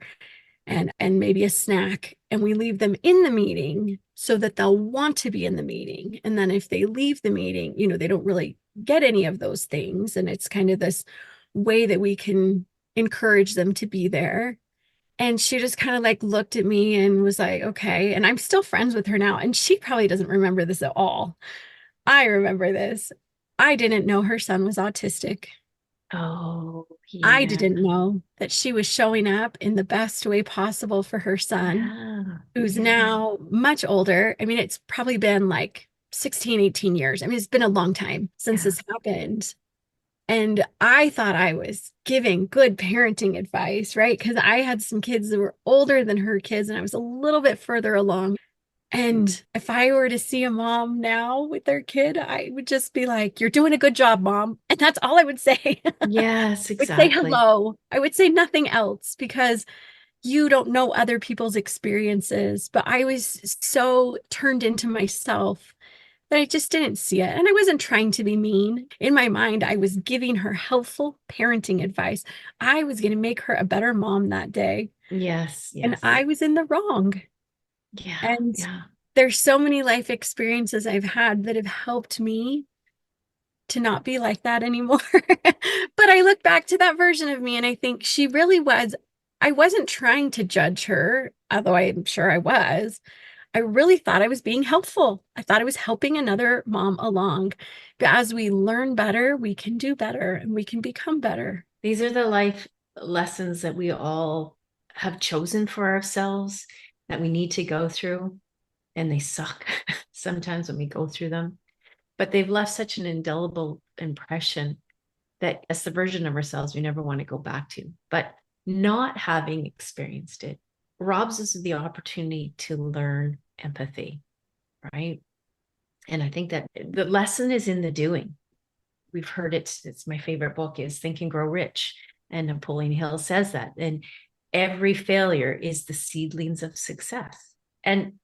and maybe a snack. And we leave them in the meeting so that they'll want to be in the meeting. And then if they leave the meeting, they don't really get any of those things. And it's kind of this way that we can encourage them to be there. And she just kind of like looked at me and was like, okay. And I'm still friends with her now. And she probably doesn't remember this at all. I remember this. I didn't know her son was autistic. Oh, I yeah. didn't know that she was showing up in the best way possible for her son, Yeah. who's Yeah. now much older. I mean, it's probably been like 16, 18 years. I mean, it's been a long time since Yeah. this happened. And I thought I was giving good parenting advice, right? Because I had some kids that were older than her kids, and I was a little bit further along. And if I were to see a mom now with their kid, I would just be like, "You're doing a good job, mom." And that's all I would say. I Yes, would say exactly. hello. I would say nothing else because you don't know other people's experiences. But I was so turned into myself but I just didn't see it. And I wasn't trying to be mean. In my mind, I was giving her helpful parenting advice. I was going to make her a better mom that day. Yes. And Yes. I was in the wrong. Yeah. And Yeah. there's so many life experiences I've had that have helped me to not be like that anymore. But I look back to that version of me and I think she really was. I wasn't trying to judge her, although I'm sure I was. I really thought I was being helpful. I thought I was helping another mom along. But as we learn better, we can do better and we can become better. These are the life lessons that we all have chosen for ourselves that we need to go through. And they suck sometimes when we go through them, but they've left such an indelible impression that as the version of ourselves we never want to go back to. But not having experienced it robs us of the opportunity to learn empathy, right? And I think that the lesson is in the doing. We've heard it. It's my favorite book is Think and Grow Rich. And Napoleon Hill says that. And every failure is the seedlings of success. And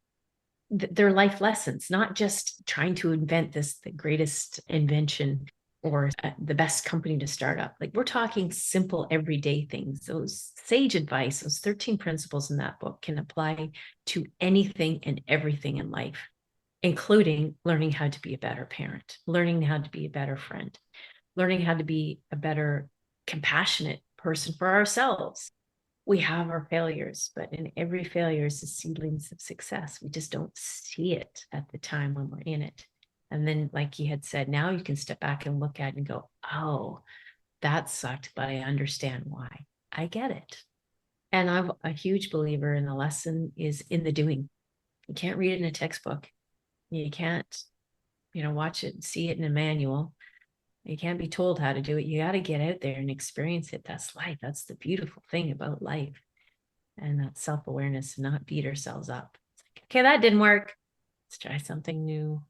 they're life lessons, not just trying to invent the greatest invention or the best company to start up. Like, we're talking simple everyday things. Those sage advice, those 13 principles in that book can apply to anything and everything in life, including learning how to be a better parent, learning how to be a better friend, learning how to be a better compassionate person for ourselves. We have our failures, but in every failure is the seedlings of success. We just don't see it at the time when we're in it. And then, like you had said, now you can step back and look at it and go, oh, that sucked, but I understand why. I get it. And I'm a huge believer in the lesson is in the doing. You can't read it in a textbook. You can't, watch it and see it in a manual. You can't be told how to do it. You got to get out there and experience it. That's life. That's the beautiful thing about life. And that self-awareness, not beat ourselves up. It's like, okay, that didn't work. Let's try something new.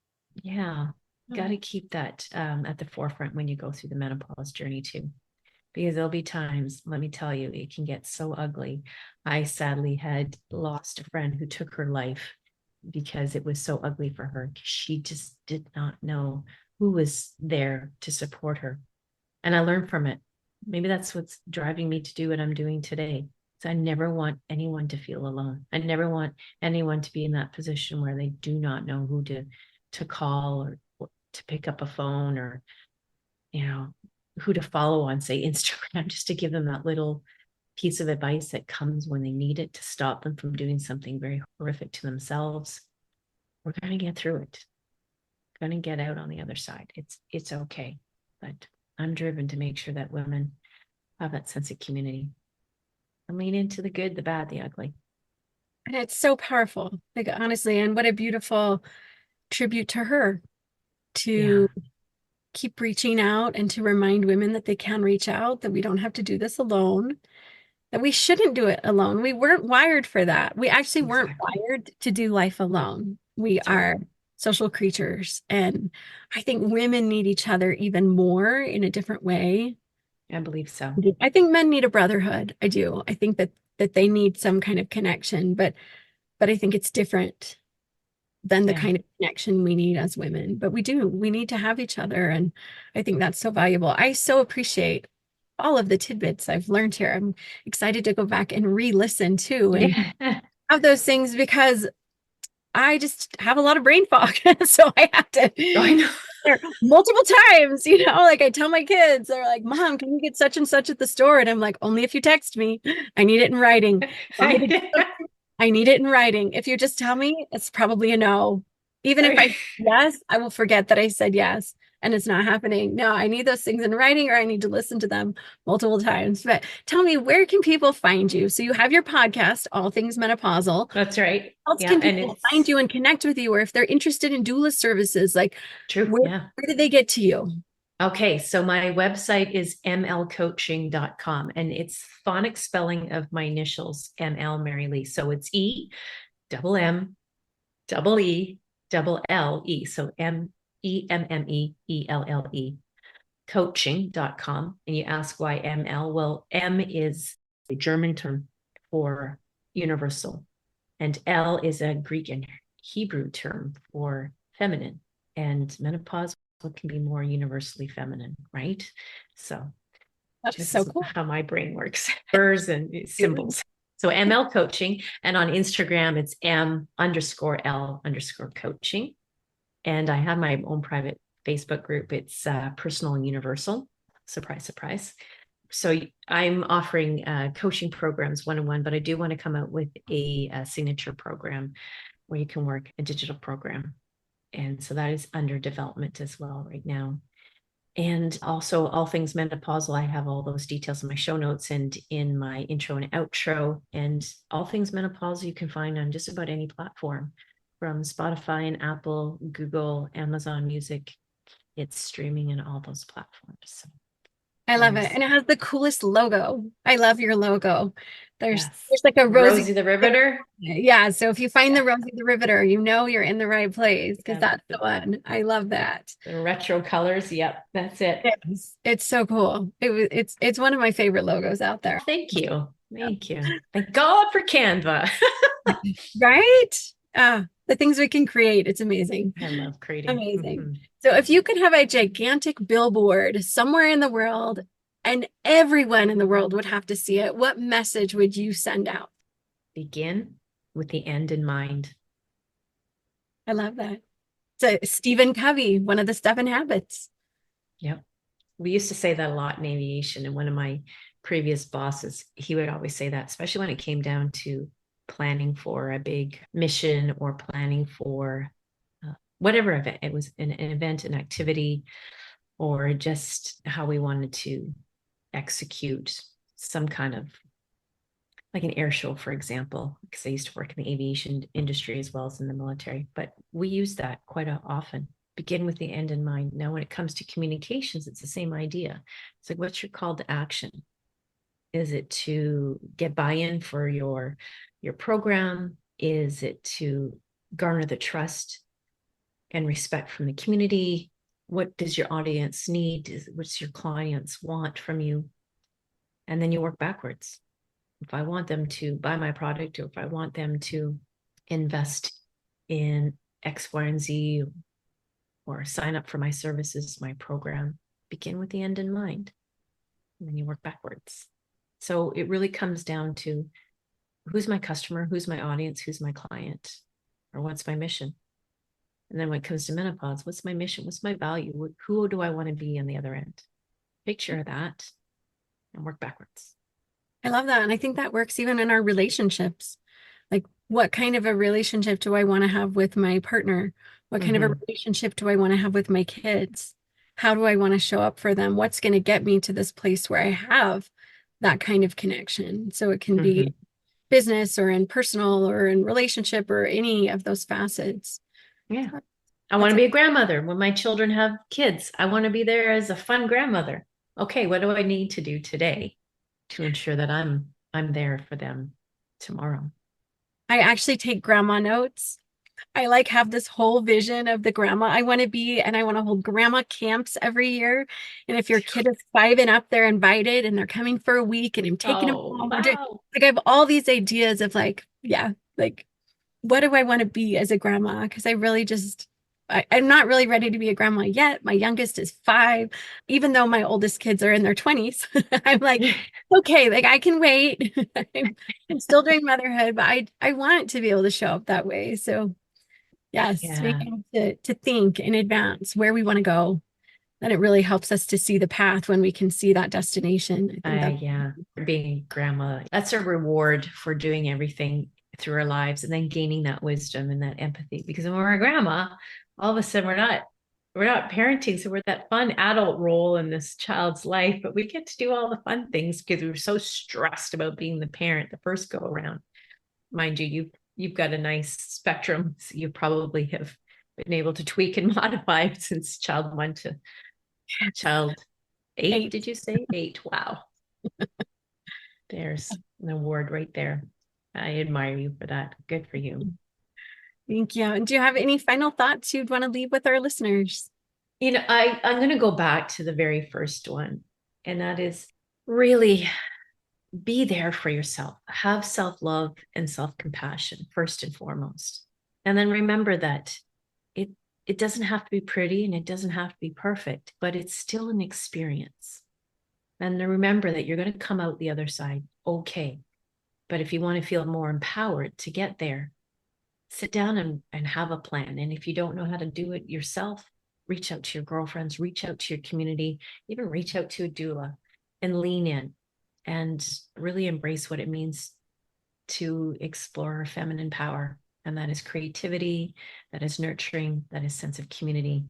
Yeah. Got to keep that at the forefront when you go through the menopause journey too. Because there'll be times, let me tell you, it can get so ugly. I sadly had lost a friend who took her life because it was so ugly for her. She just did not know who was there to support her. And I learned from it. Maybe that's what's driving me to do what I'm doing today. So I never want anyone to feel alone. I never want anyone to be in that position where they do not know who to call or to pick up a phone or, who to follow on, say, Instagram, just to give them that little piece of advice that comes when they need it to stop them from doing something very horrific to themselves. We're going to get through it. Going to get out on the other side. It's okay. But I'm driven to make sure that women have that sense of community and lean into the good, the bad, the ugly. And it's so powerful, like, honestly, and what a beautiful tribute to her to keep reaching out and to remind women that they can reach out, that we don't have to do this alone, that we shouldn't do it alone. We weren't wired for that. We actually weren't wired to do life alone. We are social creatures. And I think women need each other even more in a different way. I believe so. I think men need a brotherhood. I do. I think that they need some kind of connection, but I think it's different than the kind of connection we need as women. But we need to have each other. And I think that's so valuable. I so appreciate all of the tidbits I've learned here. I'm excited to go back and re-listen too and have those things, because I just have a lot of brain fog. So I have to multiple times, like I tell my kids, they're like, Mom, can you get such and such at the store? And I'm like, only if you text me. I need it in writing. I need it in writing. If you just tell me, it's probably a no. Even if I say yes, I will forget that I said yes and it's not happening. No, I need those things in writing, or I need to listen to them multiple times. But tell me, where can people find you? So you have your podcast, All Things Menopausal. That's right. How else can people find you and connect with you? Or if they're interested in doula services, like where do they get to you? Okay, so my website is mlcoaching.com, and it's phonic spelling of my initials, ML Mary Lee. So it's E-double-M-double-E-double-L-E. So MEMMEELLE, coaching.com. And you ask why ML? Well, M is a German term for universal, and L is a Greek and Hebrew term for feminine. And menopause, what can be more universally feminine, right? So that's so cool how my brain works. Words and symbols. So ML coaching, and on Instagram it's M_L_coaching. And I have my own private Facebook group. It's Personal and Universal. Surprise, surprise. So I'm offering coaching programs one-on-one, but I do want to come out with a signature program where you can work, a digital program. And so that is under development as well right now. And also All Things Menopausal, I have all those details in my show notes and in my intro and outro. And All Things Menopausal you can find on just about any platform, from Spotify and Apple, Google, Amazon Music. It's streaming in all those platforms. So I love it. And it has the coolest logo. I love your logo. There's like a Rosie the Riveter. Yeah. So if you find the Rosie the Riveter, you're in the right place, because that's the one. I love that. The retro colors. Yep. That's it. It's so cool. It's one of my favorite logos out there. Thank you. Thank you. Thank God for Canva. Right? The things we can create. It's amazing. I love creating. Amazing. So if you could have a gigantic billboard somewhere in the world and everyone in the world would have to see it, what message would you send out? Begin with the end in mind. I love that. So Stephen Covey, one of the 7 habits. Yep. We used to say that a lot in aviation, and one of my previous bosses, he would always say that, especially when it came down to planning for a big mission or planning for whatever event. It was an event, an activity, or just how we wanted to execute some kind of, like an air show, for example, because I used to work in the aviation industry as well as in the military. But we use that quite often. Begin with the end in mind. Now, when it comes to communications, it's the same idea. It's like, what's your call to action? Is it to get buy-in for your program? Is it to garner the trust and respect from the community? What does your audience need? What's your clients want from you? And then you work backwards. If I want them to buy my product, or if I want them to invest in X, Y, and Z, or sign up for my services, my program, begin with the end in mind. And then you work backwards. So it really comes down to, who's my customer, who's my audience, who's my client, or what's my mission? And then when it comes to menopause, what's my mission? What's my value? Who do I want to be on the other end? Picture that and work backwards. I love that. And I think that works even in our relationships. Like, what kind of a relationship do I want to have with my partner? What kind of a relationship do I want to have with my kids? How do I want to show up for them? What's going to get me to this place where I have that kind of connection? So it can be business or in personal or in relationship or any of those facets. Yeah. I want to be a grandmother when my children have kids. I want to be there as a fun grandmother. Okay, what do I need to do today to ensure that I'm there for them tomorrow? I actually take grandma notes. I like have this whole vision of the grandma I want to be, and I want to hold grandma camps every year. And if your kid is 5 and up, they're invited and they're coming for a week, and I'm taking them home. Wow. Like, I have all these ideas of like, yeah, like, what do I want to be as a grandma? Because I really just, I'm not really ready to be a grandma yet. My youngest is 5, even though my oldest kids are in their 20s. I'm like, okay, like, I can wait. I'm still doing motherhood, but I want to be able to show up that way. So yes, we have to think in advance where we want to go. And it really helps us to see the path when we can see that destination. I think being a grandma, that's a reward for doing everything through our lives and then gaining that wisdom and that empathy. Because when we're a grandma, all of a sudden we're not parenting, so we're that fun adult role in this child's life, but we get to do all the fun things because we were so stressed about being the parent the first go around. Mind you, you've got a nice spectrum, so you probably have been able to tweak and modify since child 1 to child 8. Did you say 8? Wow. There's an award right there. I admire you for that. Good for you. Thank you. And do you have any final thoughts you'd want to leave with our listeners? I'm going to go back to the very first one, and that is really be there for yourself. Have self-love and self-compassion first and foremost. And then remember that it doesn't have to be pretty and it doesn't have to be perfect, but it's still an experience. And remember that you're going to come out the other side okay. But if you want to feel more empowered to get there, sit down and have a plan. And if you don't know how to do it yourself, reach out to your girlfriends, reach out to your community, even reach out to a doula and lean in and really embrace what it means to explore feminine power. And that is creativity, that is nurturing, that is sense of community.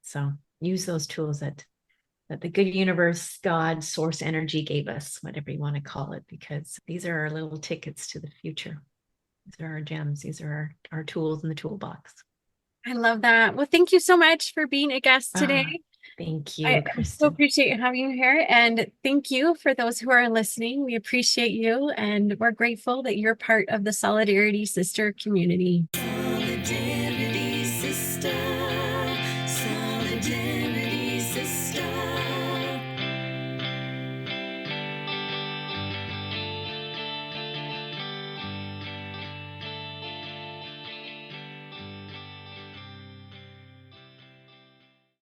So use those tools that the good universe, God, source energy gave us, whatever you want to call it, because these are our little tickets to the future. These are our gems. These are our tools in the toolbox. I love that. Well, thank you so much for being a guest today. Thank you, I Kristen. so appreciate having you here. And thank you for those who are listening. We appreciate you. And we're grateful that you're part of the Solidarity Sister community.